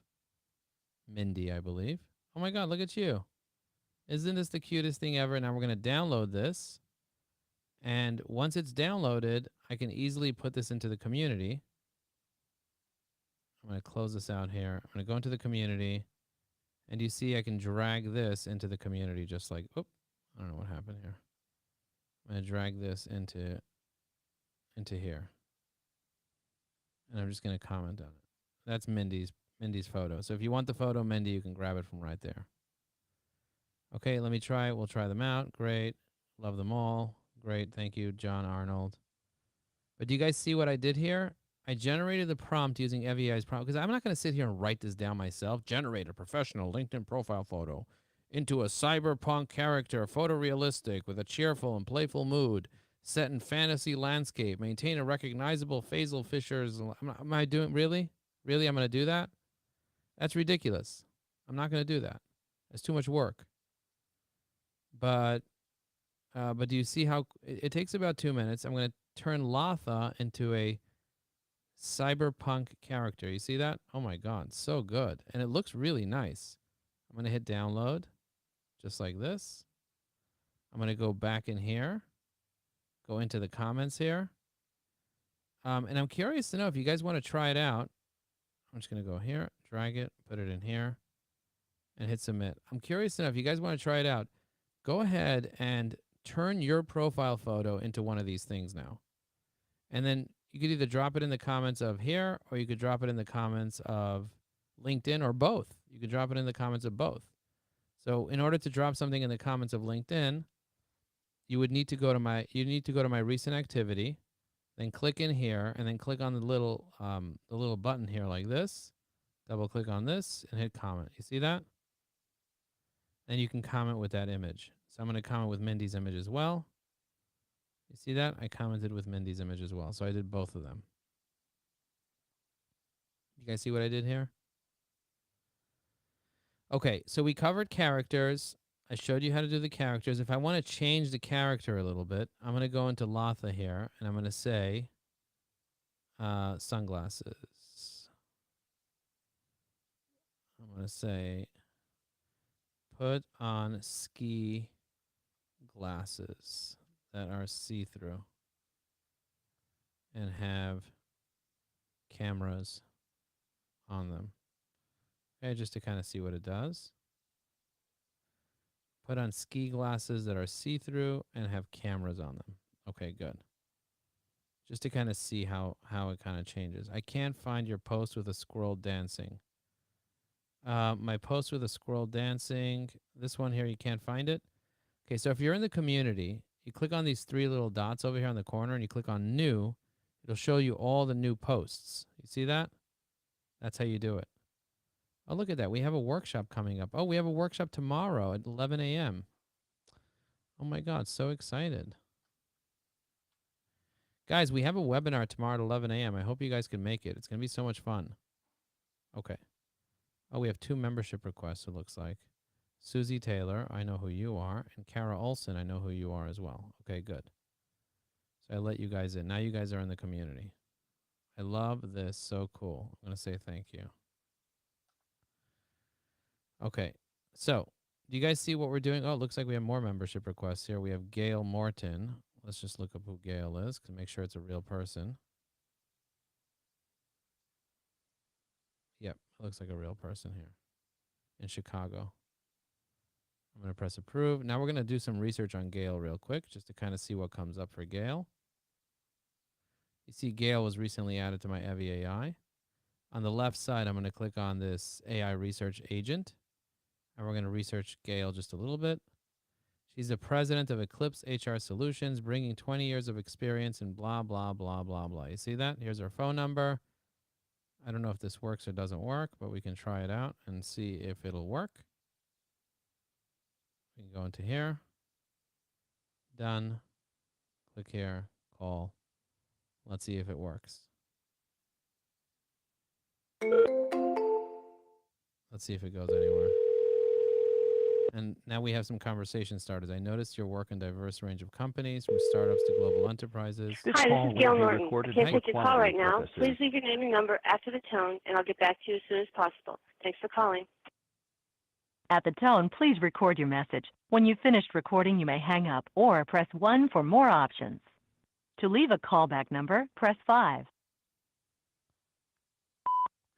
Mindy, I believe. Oh my God, look at you. Isn't this the cutest thing ever? Now we're going to download this. And once it's downloaded, I can easily put this into the community. I'm going to close this out here. I'm going to go into the community. And you see I can drag this into the community just like, I don't know what happened here. I'm going to drag this into here. And I'm just going to comment on it. That's Mindy's photo. So if you want the photo, Mindy, you can grab it from right there. Okay, let me try it. We'll try them out. Great. Love them all. Great. Thank you, John Arnold. But do you guys see what I did here? I generated the prompt using EVI's prompt because I'm not going to sit here and write this down myself. Generate a professional LinkedIn profile photo into a cyberpunk character, photorealistic with a cheerful and playful mood, set in fantasy landscape, maintain a recognizable facial features. Am I doing really? Really? I'm going to do that? That's ridiculous. I'm not going to do that. It's too much work. But do you see how it takes about 2 minutes? I'm going to turn Latha into a cyberpunk character. You see that? Oh my God, so good. And it looks really nice. I'm going to hit download just like this. I'm going to go back in here, go into the comments here. And I'm curious to know if you guys want to try it out. I'm just going to go here, drag it, put it in here, and hit submit. I'm curious to know if you guys want to try it out. Go ahead and turn your profile photo into one of these things now. And then you could either drop it in the comments of here, or you could drop it in the comments of LinkedIn, or both. You could drop it in the comments of both. So in order to drop something in the comments of LinkedIn, you would need to go to my recent activity, then click in here, and then click on the little button here like this. Double click on this and hit comment. You see that? Then you can comment with that image. So I'm going to comment with Mindy's image as well. You see that? I commented with Mindy's image as well. So I did both of them. You guys see what I did here? Okay, so we covered characters. I showed you how to do the characters. If I want to change the character a little bit, I'm going to go into Latha here, and I'm going to say sunglasses. I'm going to say put on ski glasses that are see-through and have cameras on them. Okay, just to kind of see what it does. Put on ski glasses that are see-through and have cameras on them. Okay, good. Just to kind of see how it kind of changes. I can't find your post with a squirrel dancing. My post with a squirrel dancing, this one here, you can't find it. Okay, so if you're in the community, you click on these three little dots over here in the corner and you click on new, it'll show you all the new posts. You see that? That's how you do it. Oh, look at that. We have a workshop coming up. Oh, we have a workshop tomorrow at 11 a.m. Oh my God, so excited. Guys, we have a webinar tomorrow at 11 a.m. I hope you guys can make it. It's going to be so much fun. Okay. Oh, we have 2 membership requests, it looks like. Susie Taylor, I know who you are. And Kara Olson, I know who you are as well. Okay, good. So I let you guys in. Now you guys are in the community. I love this. So cool. I'm going to say thank you. Okay. So, do you guys see what we're doing? Oh, it looks like we have more membership requests here. We have Gail Morton. Let's just look up who Gail is to make sure it's a real person. Yep, it looks like a real person here in Chicago. I'm going to press approve. Now we're going to do some research on Gail real quick just to kind of see what comes up for Gail. You see Gail was recently added to my Evie AI. On the left side, I'm going to click on this AI research agent, and we're going to research Gail just a little bit. She's the president of Eclipse HR Solutions, bringing 20 years of experience in blah, blah, blah, blah, blah. You see that? Here's her phone number. I don't know if this works or doesn't work, but we can try it out and see if it'll work. We can go into here. Done. Click here. Call. Let's see if it works. Let's see if it goes anywhere. And now we have some conversation starters. I noticed your work in a diverse range of companies, from startups to global enterprises. Hi, this is Gail Norton. I can't take your call right now. Please leave your name and number after the tone, and I'll get back to you as soon as possible. Thanks for calling. At the tone, please record your message. When you've finished recording, you may hang up or press 1 for more options. To leave a callback number, press 5.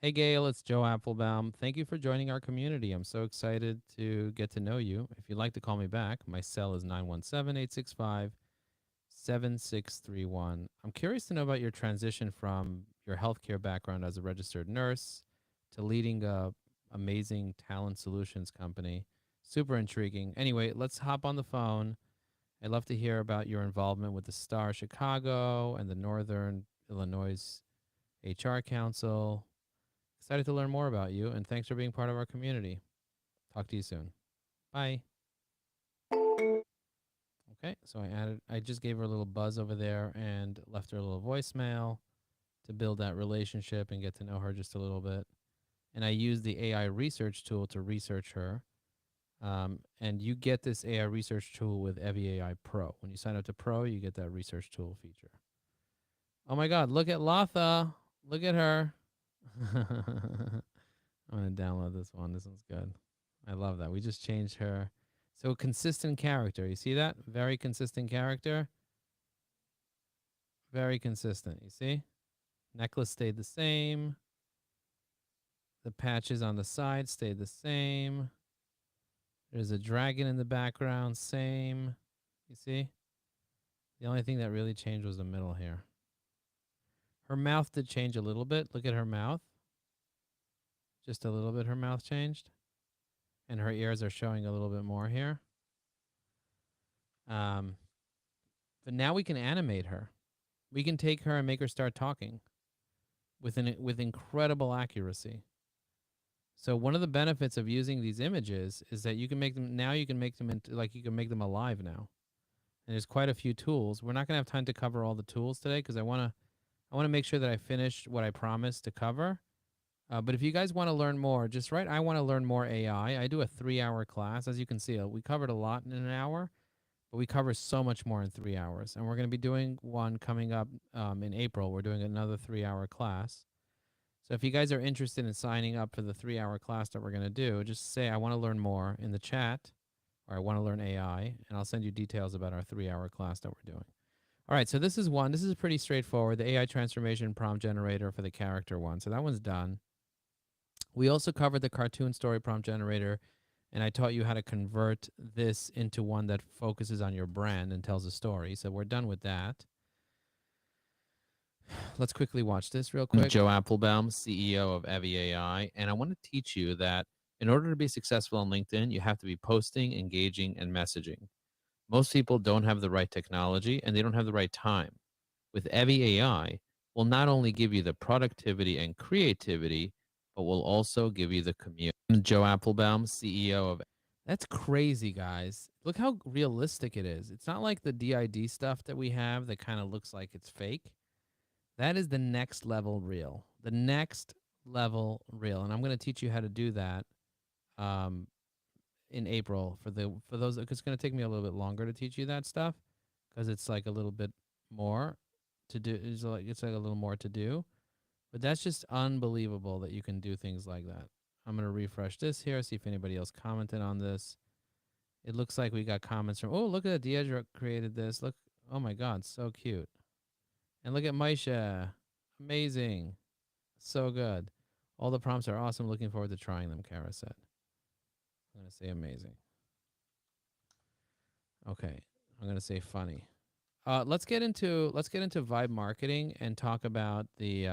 Hey, Gail, it's Joe Apfelbaum. Thank you for joining our community. I'm so excited to get to know you. If you'd like to call me back, my cell is 917-865-7631. I'm curious to know about your transition from your healthcare background as a registered nurse to leading a amazing talent solutions company. Super intriguing. Anyway, let's hop on the phone. I'd love to hear about your involvement with the Star Chicago and the Northern Illinois HR Council. Excited to learn more about you, and thanks for being part of our community. Talk to you soon. Bye. Okay, so I just gave her a little buzz over there and left her a little voicemail to build that relationship and get to know her just a little bit. And I used the AI research tool to research her. And you get this AI research tool with Evie AI Pro. When you sign up to Pro, you get that research tool feature. Oh my God, look at Latha. Look at her. I'm going to download this one. This one's good. I love that. We just changed her. So consistent character. You see that? Very consistent character. Very consistent. You see? Necklace stayed the same. The patches on the side stayed the same. There's a dragon in the background. Same. You see? The only thing that really changed was the middle here. Her mouth did change a little bit. Look at her mouth. Just a little bit her mouth changed. And her ears are showing a little bit more here. But now we can animate her. We can take her and make her start talking with incredible accuracy. So one of the benefits of using these images is that you can make them now. You can make them into like you can make them alive now. And there's quite a few tools. We're not gonna have time to cover all the tools today because I wanna make sure that I finish what I promised to cover. But if you guys want to learn more, just write I want to learn more AI. I do a 3-hour class. As you can see, we covered a lot in an hour, but we cover so much more in 3 hours. And we're going to be doing one coming up in April. We're doing another 3-hour class. So if you guys are interested in signing up for the 3-hour class that we're going to do, just say I want to learn more in the chat, or I want to learn AI, and I'll send you details about our 3-hour class that we're doing. All right, so this is one. This is pretty straightforward. The AI transformation prompt generator for the character one. So that one's done. We also covered the cartoon story prompt generator, and I taught you how to convert this into one that focuses on your brand and tells a story. So we're done with that. Let's quickly watch this real quick. Joe Apfelbaum, CEO of Evie AI, and I want to teach you that in order to be successful on LinkedIn, you have to be posting, engaging, and messaging. Most people don't have the right technology and they don't have the right time. With Evie AI, we'll not only give you the productivity and creativity, but we'll also give you the community. Joe Apfelbaum, CEO of. That's crazy, guys. Look how realistic it is. It's not like the DID stuff that we have that kind of looks like it's fake. That is the next level real. The next level real. And I'm going to teach you how to do that in April for those. It's going to take me a little bit longer to teach you that stuff because it's like a little bit more to do. It's like a little more to do. But that's just unbelievable that you can do things like that. I'm going to refresh this here, see if anybody else commented on this. It looks like we got comments from, oh, look at that. Deidre created this. Look, oh my God, so cute. And look at Maisha. Amazing. So good. All the prompts are awesome. Looking forward to trying them, Kara said. I'm going to say amazing. Okay. I'm going to say funny. Let's get into vibe marketing and talk about the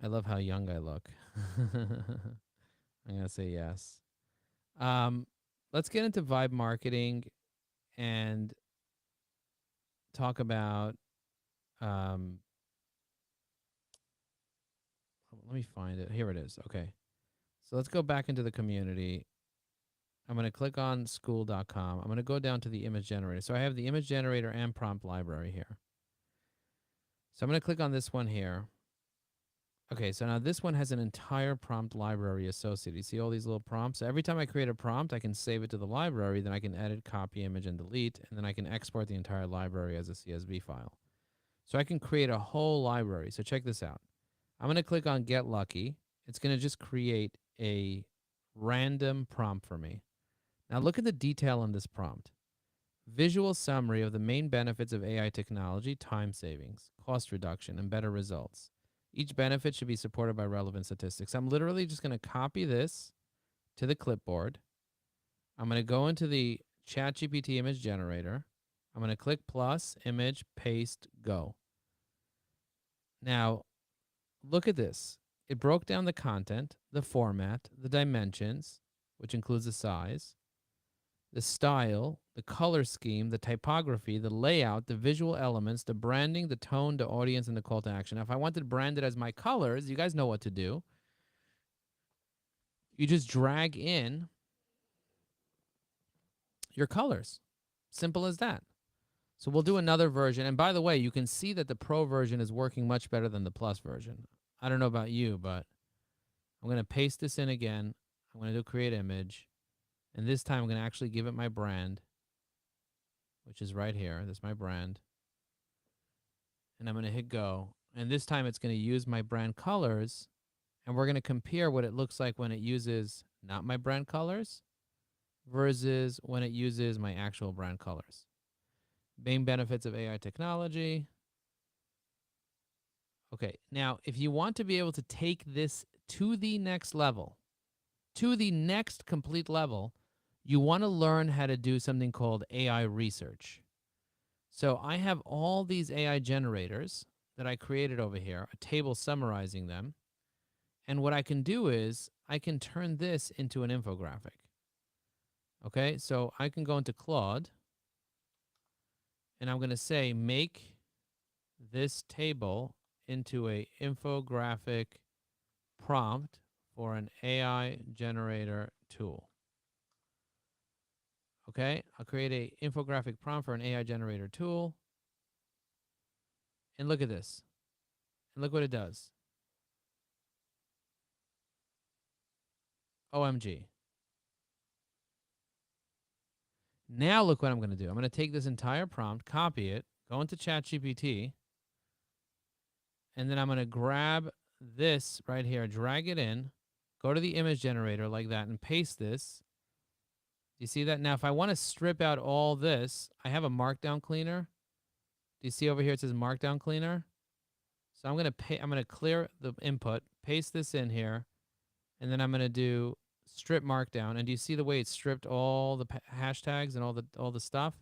I love how young I look. I'm going to say yes. Let's get into vibe marketing and talk about let me find it. Here it is. Okay. So let's go back into the community. I'm going to click on school.com. I'm going to go down to the image generator. So I have the image generator and prompt library here. So I'm going to click on this one here. Okay, so now this one has an entire prompt library associated. You see all these little prompts? So every time I create a prompt, I can save it to the library, then I can edit, copy, image, and delete, and then I can export the entire library as a CSV file. So I can create a whole library. So check this out. I'm going to click on Get Lucky. It's going to just create a random prompt for me. Now look at the detail in this prompt. Visual summary of the main benefits of AI technology, time savings, cost reduction, and better results. Each benefit should be supported by relevant statistics. I'm literally just going to copy this to the clipboard. I'm going to go into the ChatGPT image generator. I'm going to click plus, image, paste, go. Now, look at this. It broke down the content, the format, the dimensions, which includes the size, the style, the color scheme, the typography, the layout, the visual elements, the branding, the tone, the audience, and the call to action. Now, if I wanted to brand it as my colors, you guys know what to do. You just drag in your colors. Simple as that. So we'll do another version. And by the way, you can see that the Pro version is working much better than the Plus version. I don't know about you, but I'm going to paste this in again. I'm going to do create image. And this time I'm going to actually give it my brand, which is right here. That's my brand. And I'm going to hit go. And this time it's going to use my brand colors. And we're going to compare what it looks like when it uses not my brand colors versus when it uses my actual brand colors. Main benefits of AI technology. Okay, now if you want to be able to take this to the next level, to the next complete level, you want to learn how to do something called AI research. So I have all these AI generators that I created over here, a table summarizing them. And what I can do is I can turn this into an infographic. Okay, so I can go into Claude and I'm going to say, make this table into a infographic prompt for an AI generator tool. Okay, I'll create a infographic prompt for an AI generator tool. And look at this. And look what it does. OMG. Now look what I'm going to do. I'm going to take this entire prompt, copy it, go into ChatGPT, and then I'm going to grab this right here, drag it in, go to the image generator like that, and paste this. Do you see that? Now, if I want to strip out all this, I have a markdown cleaner. Do you see over here it says markdown cleaner? So I'm going to clear the input, paste this in here, and then I'm going to do strip markdown. And do you see the way it stripped all the hashtags and all the stuff?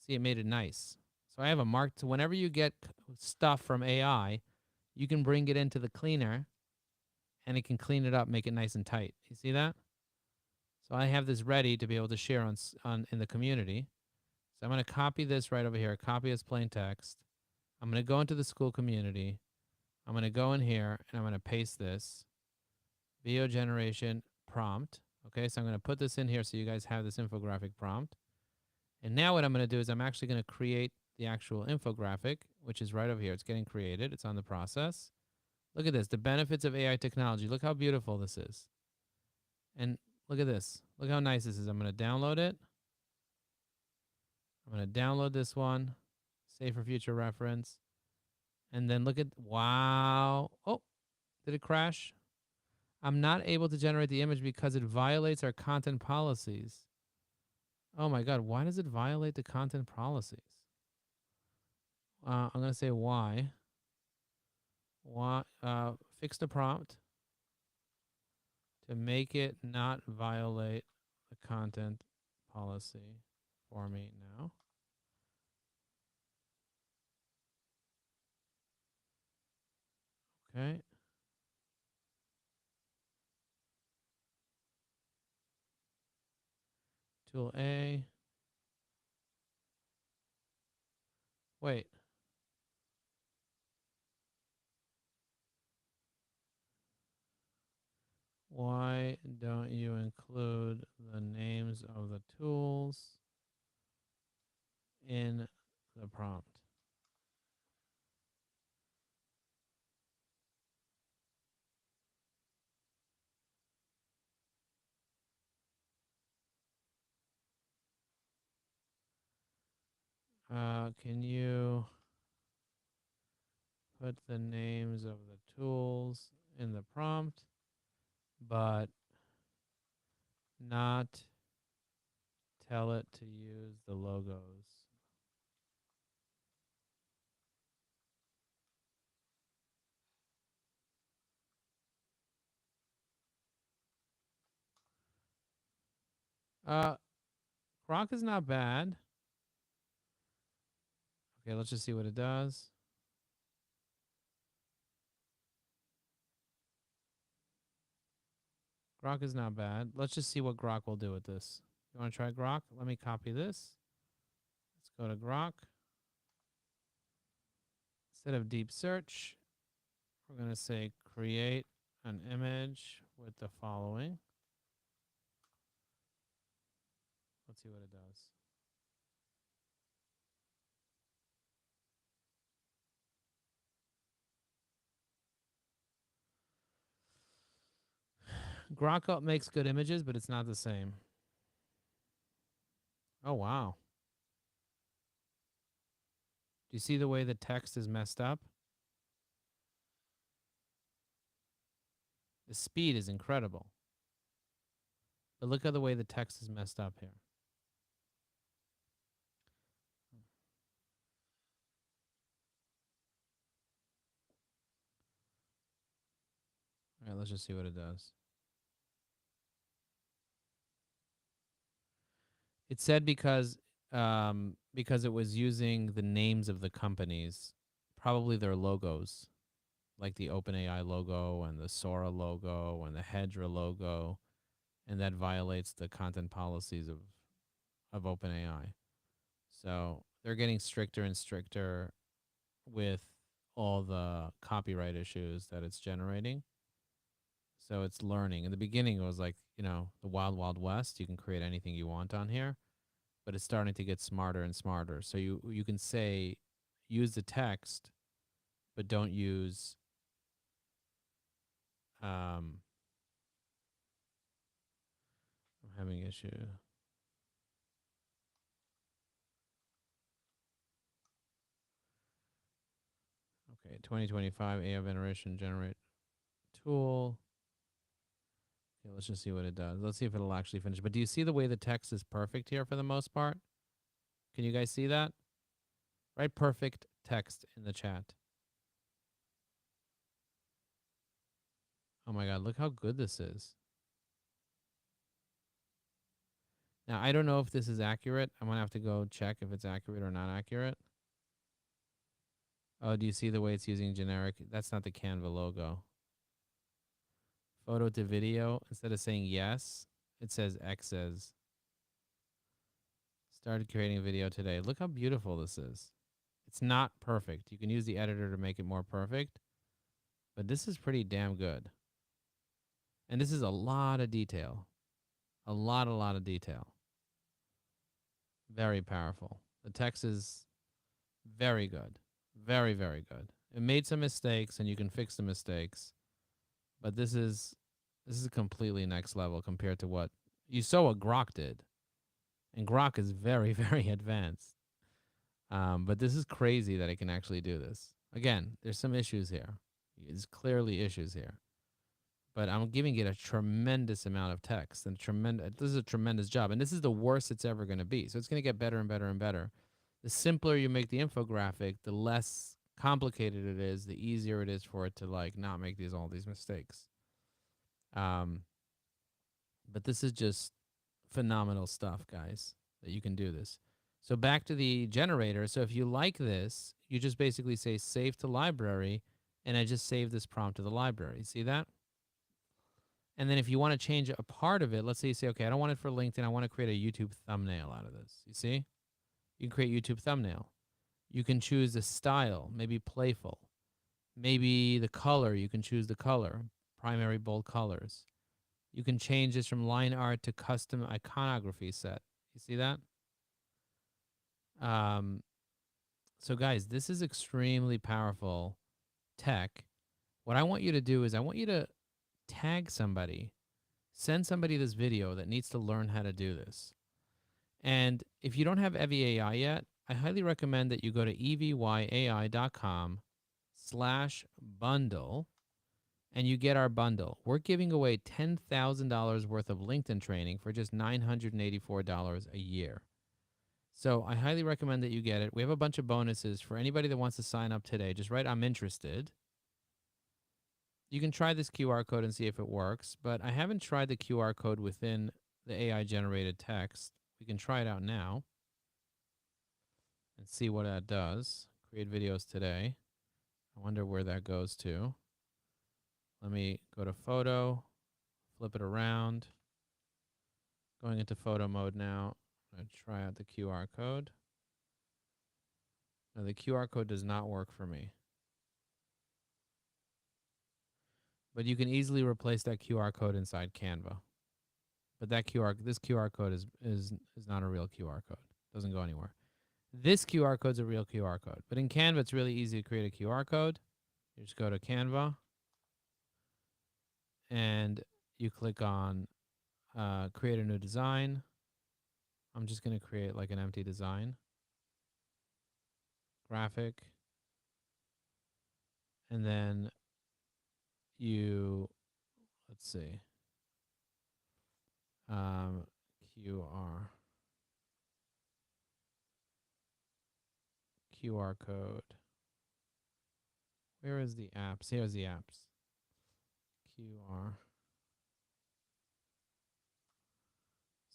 See, it made it nice. So I have a mark to whenever you get stuff from AI, you can bring it into the cleaner and it can clean it up, make it nice and tight. You see that? So I have this ready to be able to share on in the community. So I'm going to copy this right over here, copy as plain text. I'm going to go into the school community. I'm going to go in here and I'm going to paste this video generation prompt. Okay, so I'm going to put this in here so you guys have this infographic prompt. And now what I'm going to do is I'm actually going to create the actual infographic, which is right over here. It's getting created. It's on the process. Look at this, the benefits of AI technology. Look how beautiful this is. And look at this. Look how nice this is. I'm going to download it. I'm going to download this one, save for future reference. And then look at, wow. Oh, did it crash? I'm not able to generate the image because it violates our content policies. Oh my God, why does it violate the content policies? I'm going to say why. Fix the prompt to make it not violate the content policy for me now. Okay. Tool A. Wait. Why don't you include the names of the tools in the prompt? Can you put the names of the tools in the prompt, but not tell it to use the logos? Grok is not bad. Okay, let's just see what it does. Grok is not bad. Let's just see what Grok will do with this. You want to try Grok? Let me copy this. Let's go to Grok. Instead of deep search, we're going to say create an image with the following. Let's see what it does. Grok makes good images, but it's not the same. Oh, wow. Do you see the way the text is messed up? The speed is incredible. But look at the way the text is messed up here. All right, let's just see what it does. It said because it was using the names of the companies, probably their logos, like the OpenAI logo and the Sora logo and the Hedra logo, and that violates the content policies of OpenAI. So they're getting stricter and stricter with all the copyright issues that it's generating. So it's learning. In the beginning, it was like, the wild, wild west. You can create anything you want on here, but it's starting to get smarter and smarter. So you can say, use the text, but don't use, I'm having issue. Okay, 2025 AI generation generate tool. Okay, let's just see what it does. Let's see if it'll actually finish. But do you see the way the text is perfect here for the most part? Can you guys see that? Write perfect text in the chat. Oh my God, look how good this is. Now, I don't know if this is accurate. I'm going to have to go check if it's accurate or not accurate. Oh, do you see the way it's using generic? That's not the Canva logo. Photo to video. Instead of saying yes, it says X's. Started creating a video today. Look how beautiful this is. It's not perfect. You can use the editor to make it more perfect, but this is pretty damn good. And this is a lot of detail. A lot of detail. Very powerful. The text is very good. Very, very good. It made some mistakes and you can fix the mistakes. But this is completely next level compared to what you saw what Grok did. And Grok is very, very advanced. But this is crazy that it can actually do this. Again, there's some issues here. There's clearly issues here. But I'm giving it a tremendous amount of text and this is a tremendous job. And this is the worst it's ever going to be. So it's going to get better and better and better. The simpler you make the infographic, the less complicated it is, the easier it is for it to not make all these mistakes. But this is just phenomenal stuff, guys, that you can do this. So back to the generator. So if you like this, you just basically say save to library, and I just save this prompt to the library. See that? And then if you want to change a part of it, let's say you say, okay, I don't want it for LinkedIn. I want to create a YouTube thumbnail out of this. You see? You can create YouTube thumbnail. You can choose the style, maybe playful. Maybe the color, you can choose the color, primary bold colors. You can change this from line art to custom iconography set. You see that? So guys, this is extremely powerful tech. What I want you to do is I want you to tag somebody, send somebody this video that needs to learn how to do this. And if you don't have Evie AI yet, I highly recommend that you go to evyai.com/bundle and you get our bundle. We're giving away $10,000 worth of LinkedIn training for just $984 a year. So I highly recommend that you get it. We have a bunch of bonuses for anybody that wants to sign up today. Just write, I'm interested. You can try this QR code and see if it works, but I haven't tried the QR code within the AI-generated text. We can try it out now and see what that does. Create videos today. I wonder where that goes to. Let me go to photo, flip it around. Going into photo mode now. I'm going to try out the QR code. Now, the QR code does not work for me. But you can easily replace that QR code inside Canva. But this QR code is not a real QR code. It doesn't go anywhere. This QR code is a real QR code. But in Canva, it's really easy to create a QR code. You just go to Canva. And you click on create a new design. I'm just going to create like an empty design. Graphic. And then let's see, QR code. Where is the apps? Here's the apps. QR.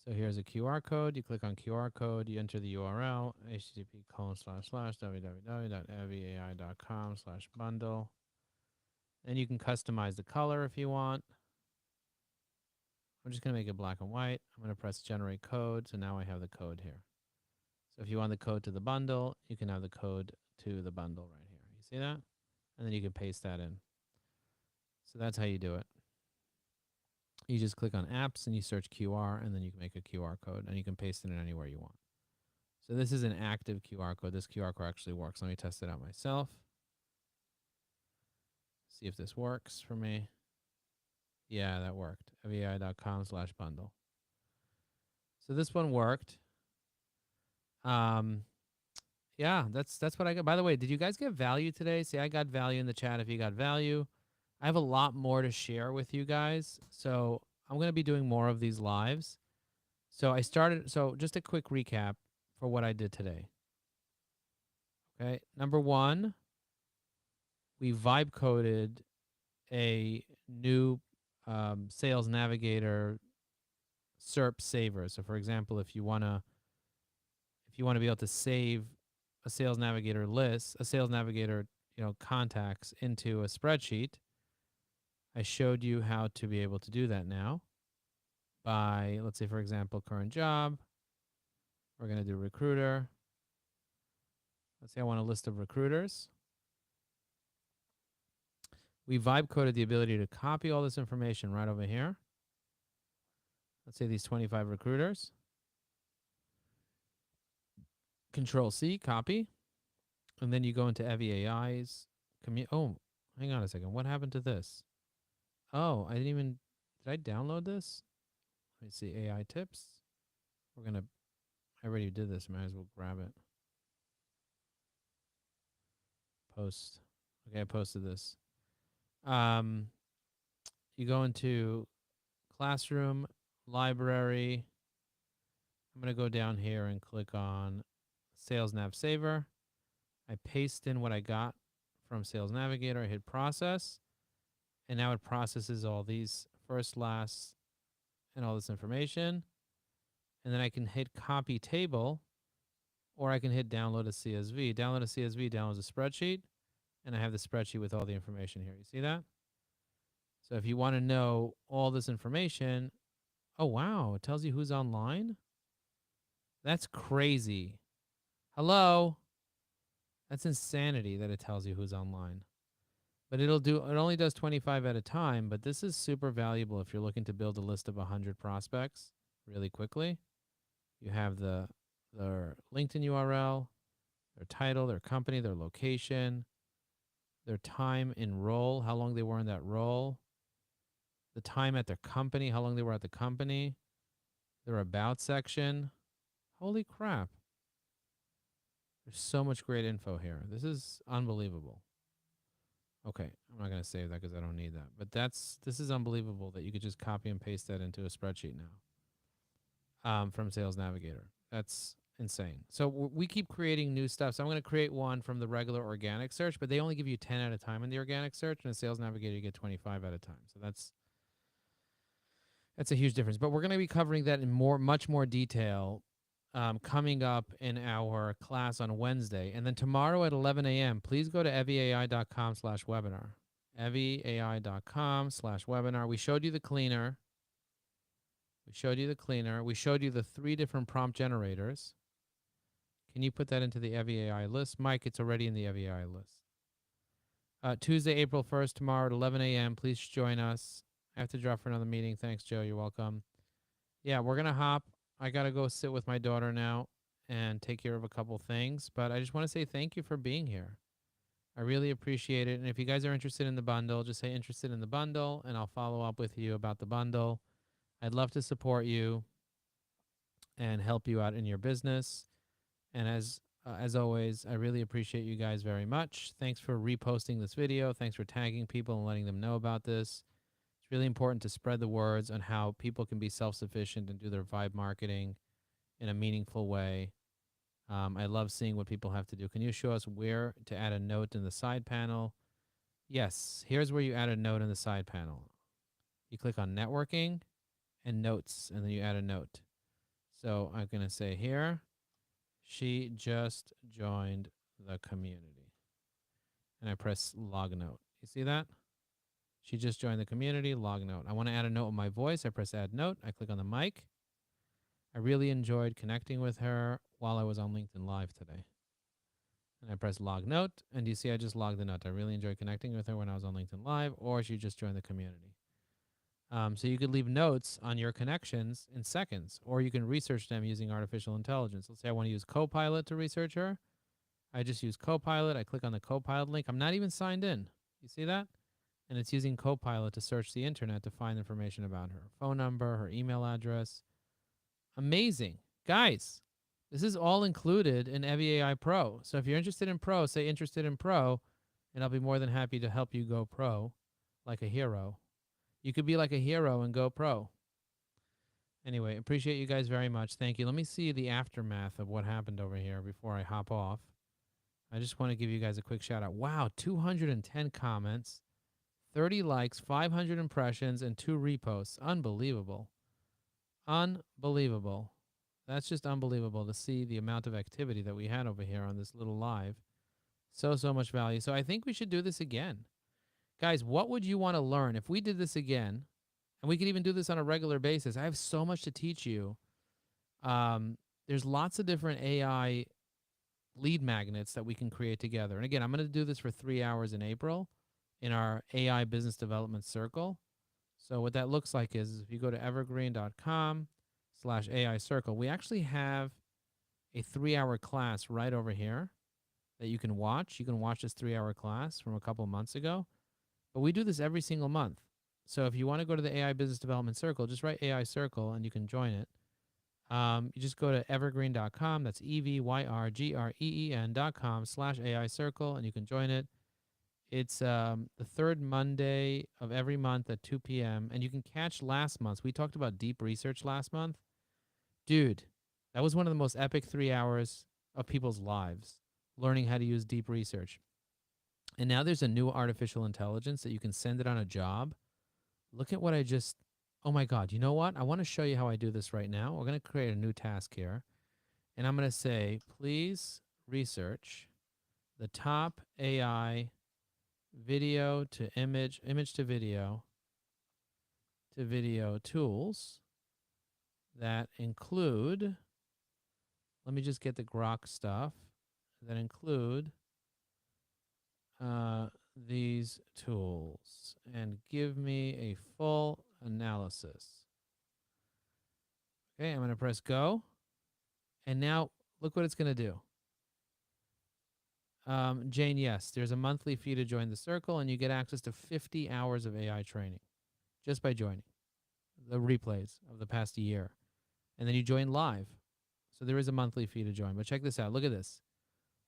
So here's a QR code. You click on QR code. You enter the URL, http://www.evyai.com/bundle. And you can customize the color if you want. I'm just going to make it black and white. I'm going to press generate code. So now I have the code here. So if you want the code to the bundle, you can have the code to the bundle right here. You see that? And then you can paste that in. So that's how you do it. You just click on apps and you search QR, and then you can make a QR code, and you can paste it in anywhere you want. So this is an active QR code. This QR code actually works. Let me test it out myself. See if this works for me. Yeah, that worked. fai.com/bundle. So this one worked. Yeah, that's what I got. By the way, did you guys get value today? See, I got value in the chat if you got value. I have a lot more to share with you guys. So I'm going to be doing more of these lives. So just a quick recap for what I did today. Okay. Number one, we vibe coded a new Sales Navigator SERP saver. So for example, if you want to be able to save a Sales Navigator list, a Sales Navigator, contacts into a spreadsheet, I showed you how to be able to do that now by, let's say, for example, current job. We're going to do recruiter. Let's say I want a list of recruiters. We vibe coded the ability to copy all this information right over here. Let's say these 25 recruiters. Control C, copy. And then you go into EviAI's oh, hang on a second. What happened to this? Oh, did I download this? Let me see, AI tips. I already did this. Might as well grab it. Post. Okay, I posted this. You go into Classroom, Library. I'm going to go down here and click on Sales Nav Saver. I paste in what I got from Sales Navigator. I hit process. And now it processes all these first, last, and all this information. And then I can hit copy table, or I can hit download a CSV. Download a CSV downloads a spreadsheet, and I have the spreadsheet with all the information here. You see that? So if you want to know all this information, oh, wow, it tells you who's online? That's crazy. Hello? That's insanity that it tells you who's online. But it only does 25 at a time, but this is super valuable if you're looking to build a list of 100 prospects really quickly. You have their LinkedIn URL, their title, their company, their location, their time in role, how long they were in that role, the time at their company, how long they were at the company, their about section. Holy crap. There's so much great info here. This is unbelievable. Okay, I'm not going to save that because I don't need that. But this is unbelievable that you could just copy and paste that into a spreadsheet now from Sales Navigator. That's insane. So we keep creating new stuff. So I'm going to create one from the regular organic search, but they only give you 10 at a time in the organic search. And in Sales Navigator, you get 25 at a time. So that's a huge difference. But we're going to be covering that in much more detail coming up in our class on Wednesday. And then tomorrow at 11 a.m., please go to eviai.com/webinar. eviai.com/webinar. We showed you the cleaner. We showed you the 3 different prompt generators. Can you put that into the EviAI list? Mike, it's already in the EviAI list. Tuesday, April 1st, tomorrow at 11 a.m. Please join us. I have to drop for another meeting. Thanks, Joe. You're welcome. Yeah, we're going to hop. I got to go sit with my daughter now and take care of a couple things. But I just want to say thank you for being here. I really appreciate it. And if you guys are interested in the bundle, just say interested in the bundle, and I'll follow up with you about the bundle. I'd love to support you and help you out in your business. And as always, I really appreciate you guys very much. Thanks for reposting this video. Thanks for tagging people and letting them know about this. It's really important to spread the words on how people can be self-sufficient and do their vibe marketing in a meaningful way. I love seeing what people have to do. Can you show us where to add a note in the side panel? Yes, here's where you add a note in the side panel. You click on networking and notes, and then you add a note. So I'm going to say here, she just joined the community. And I press log note. You see that? She just joined the community, log note. I want to add a note with my voice. I press add note. I click on the mic. I really enjoyed connecting with her while I was on LinkedIn Live today. And I press log note. And you see I just logged the note. I really enjoyed connecting with her when I was on LinkedIn Live, or she just joined the community. So you could leave notes on your connections in seconds, or you can research them using artificial intelligence. Let's say I want to use Copilot to research her. I just use Copilot. I click on the Copilot link. I'm not even signed in. You see that? And it's using Copilot to search the internet to find information about her phone number, her email address. Amazing. Guys, this is all included in Evie AI Pro. So if you're interested in Pro, say interested in Pro, and I'll be more than happy to help you go Pro like a hero. You could be like a hero and go Pro. Anyway, appreciate you guys very much. Thank you. Let me see the aftermath of what happened over here before I hop off. I just want to give you guys a quick shout out. Wow, 210 comments, 30 likes, 500 impressions, and 2 reposts. Unbelievable. Unbelievable. That's just unbelievable to see the amount of activity that we had over here on this little live. So much value. So I think we should do this again. Guys, what would you want to learn if we did this again? And we could even do this on a regular basis. I have so much to teach you. There's lots of different AI lead magnets that we can create together. And again, I'm going to do this for 3 hours in April in our AI business development circle. So what that looks like is if you go to evergreen.com/AI circle, we actually have a 3-hour class right over here that you can watch. You can watch this 3-hour class from a couple months ago. But we do this every single month. So if you want to go to the AI business development circle, just write AI circle and you can join it. You just go to evergreen.com. That's evergreen.com/AI circle, and you can join it. It's the third Monday of every month at 2 p.m. And you can catch last month's. We talked about deep research last month. Dude, that was one of the most epic 3 hours of people's lives, learning how to use deep research. And now there's a new artificial intelligence that you can send it on a job. Look at what I just, oh my God, you know what? I want to show you how I do this right now. We're going to create a new task here. And I'm going to say, please research the top AI video to image to video tools that include, let me just get the Grok stuff, that include these tools and give me a full analysis. Okay, I'm going to press go. And now look what it's going to do. Jane, yes, there's a monthly fee to join the circle, and you get access to 50 hours of AI training just by joining the replays of the past year. And then you join live. So there is a monthly fee to join. But check this out. Look at this.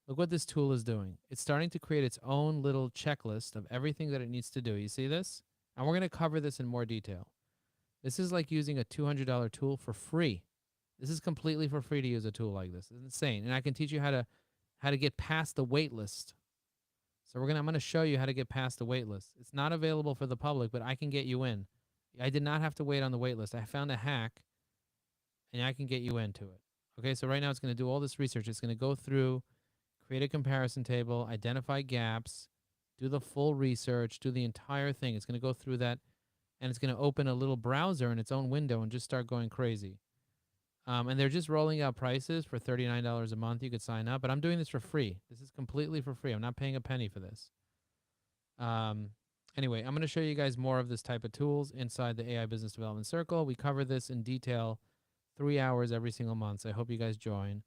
Look what this tool is doing. It's starting to create its own little checklist of everything that it needs to do. You see this? And we're going to cover this in more detail. This is like using a $200 tool for free. This is completely for free to use a tool like this. It's insane. And I can teach you how to get past the wait list. So I'm going to show you how to get past the wait list. It's not available for the public, but I can get you in. I did not have to wait on the wait list. I found a hack, and I can get you into it. Okay, so right now it's going to do all this research. It's going to go through, create a comparison table, identify gaps, do the full research, do the entire thing. It's going to go through that, and it's going to open a little browser in its own window and just start going crazy. And they're just rolling out prices for $39 a month. You could sign up, but I'm doing this for free. This is completely for free. I'm not paying a penny for this. Anyway, I'm going to show you guys more of this type of tools inside the AI Business Development Circle. We cover this in detail, 3 hours every single month. So I hope you guys join.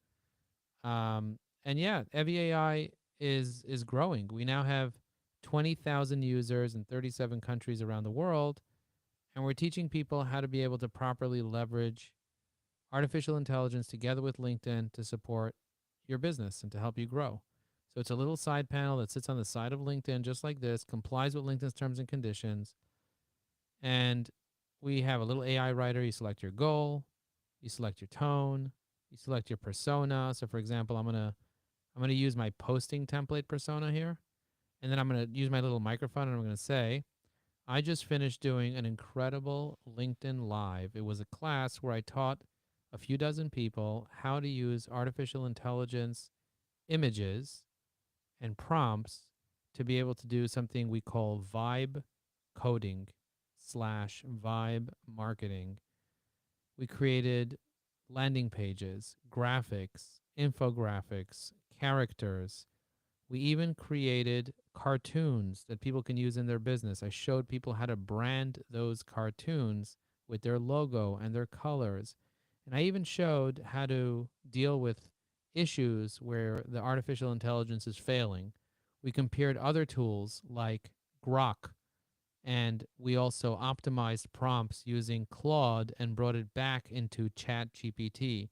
And yeah, Evie AI is growing. We now have 20,000 users in 37 countries around the world, and we're teaching people how to be able to properly leverage artificial intelligence together with LinkedIn to support your business and to help you grow. So it's a little side panel that sits on the side of LinkedIn just like this, complies with LinkedIn's terms and conditions. And we have a little AI writer. You select your goal, you select your tone, you select your persona. So for example, I'm going to use my posting template persona here. And then I'm going to use my little microphone and I'm going to say, I just finished doing an incredible LinkedIn Live. It was a class where I taught a few dozen people how to use artificial intelligence images and prompts to be able to do something we call vibe coding / vibe marketing. We created landing pages, graphics, infographics, characters, We even created cartoons that people can use in their business. I showed people how to brand those cartoons with their logo and their colors. And I even showed how to deal with issues where the artificial intelligence is failing. We compared other tools like Grok, and we also optimized prompts using Claude and brought it back into ChatGPT.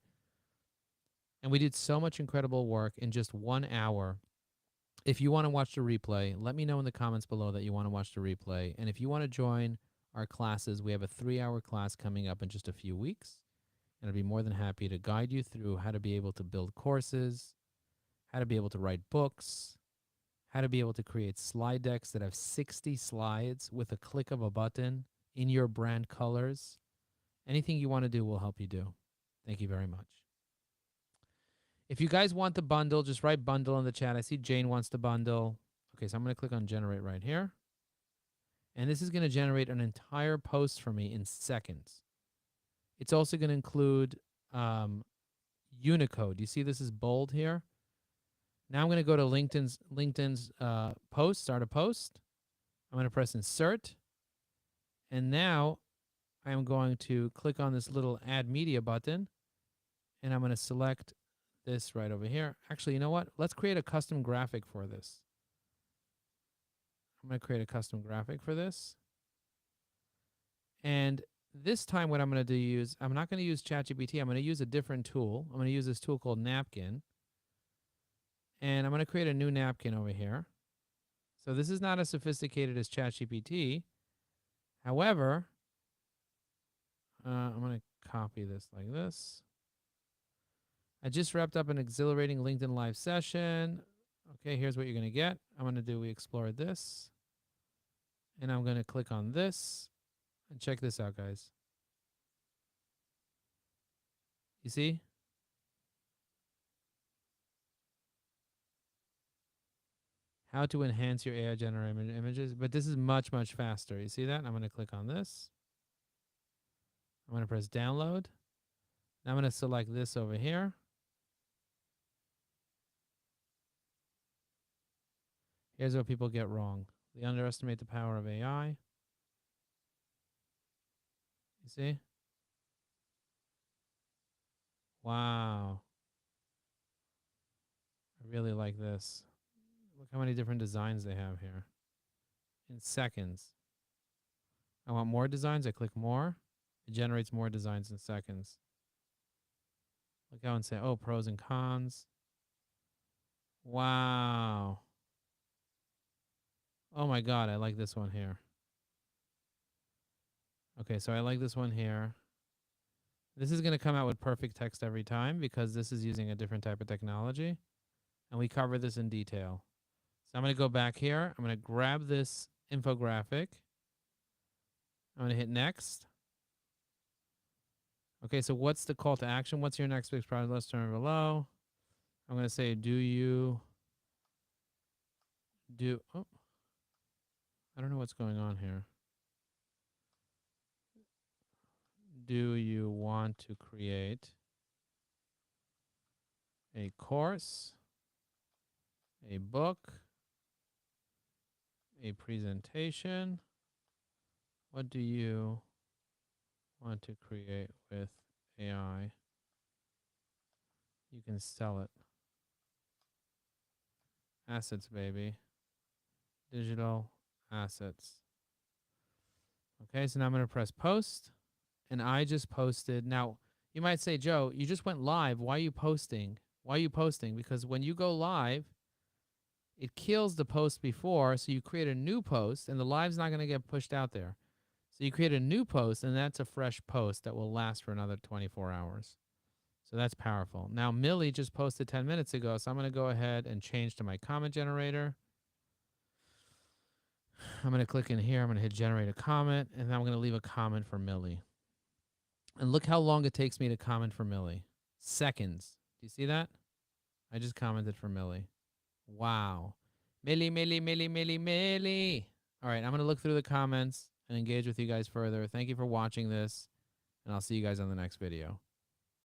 And we did so much incredible work in just 1 hour. If you want to watch the replay, let me know in the comments below that you want to watch the replay. And if you want to join our classes, we have a 3-hour class coming up in just a few weeks. And I'd be more than happy to guide you through how to be able to build courses, how to be able to write books, how to be able to create slide decks that have 60 slides with a click of a button in your brand colors. Anything you want to do will help you do. Thank you very much. If you guys want the bundle, just write bundle in the chat. I see Jane wants the bundle. Okay, so I'm going to click on generate right here. And this is going to generate an entire post for me in seconds. It's also going to include Unicode. You see this is bold here? Now I'm going to go to LinkedIn's post, start a post. I'm going to press insert. And now I'm going to click on this little add media button. And I'm going to select this right over here. Actually, you know what? Let's create a custom graphic for this. I'm going to create a custom graphic for this. And this time what I'm going to do is, I'm not going to use ChatGPT. I'm going to use a different tool. I'm going to use this tool called Napkin. And I'm going to create a new napkin over here. So this is not as sophisticated as ChatGPT. However, I'm going to copy this like this. I just wrapped up an exhilarating LinkedIn live session. Okay, here's what you're going to get. I'm going to do, we explored this. And I'm going to click on this. And check this out, guys. You see? How to enhance your AI generated images. But this is much, much faster. You see that? I'm going to click on this. I'm going to press download. Now I'm going to select this over here. Here's what people get wrong. They underestimate the power of AI. You see? Wow. I really like this. Look how many different designs they have here. In seconds. I want more designs. I click more. It generates more designs in seconds. Look how insane. Oh, pros and cons. Wow. Oh my God, I like this one here. Okay, so I like this one here. This is going to come out with perfect text every time because this is using a different type of technology. And we cover this in detail. So I'm going to go back here. I'm going to grab this infographic. I'm going to hit next. Okay, so what's the call to action? What's your next big project? Let's turn below. I'm going to say, oh, I don't know what's going on here. Do you want to create a course, a book, a presentation? What do you want to create with AI? You can sell it. Assets, baby. Digital assets. Okay, so now I'm going to press post. And I just posted. Now, you might say, Joe, you just went live. Why are you posting? Why are you posting? Because when you go live, it kills the post before. So you create a new post, and the live's not going to get pushed out there. So you create a new post, and that's a fresh post that will last for another 24 hours. So that's powerful. Now, Millie just posted 10 minutes ago, so I'm going to go ahead and change to my comment generator. I'm going to click in here. I'm going to hit generate a comment, and then I'm going to leave a comment for Millie. And look how long it takes me to comment for Millie. Seconds. Do you see that? I just commented for Millie. Wow. Millie, Millie, Millie, Millie, Millie. All right, I'm going to look through the comments and engage with you guys further. Thank you for watching this, and I'll see you guys on the next video.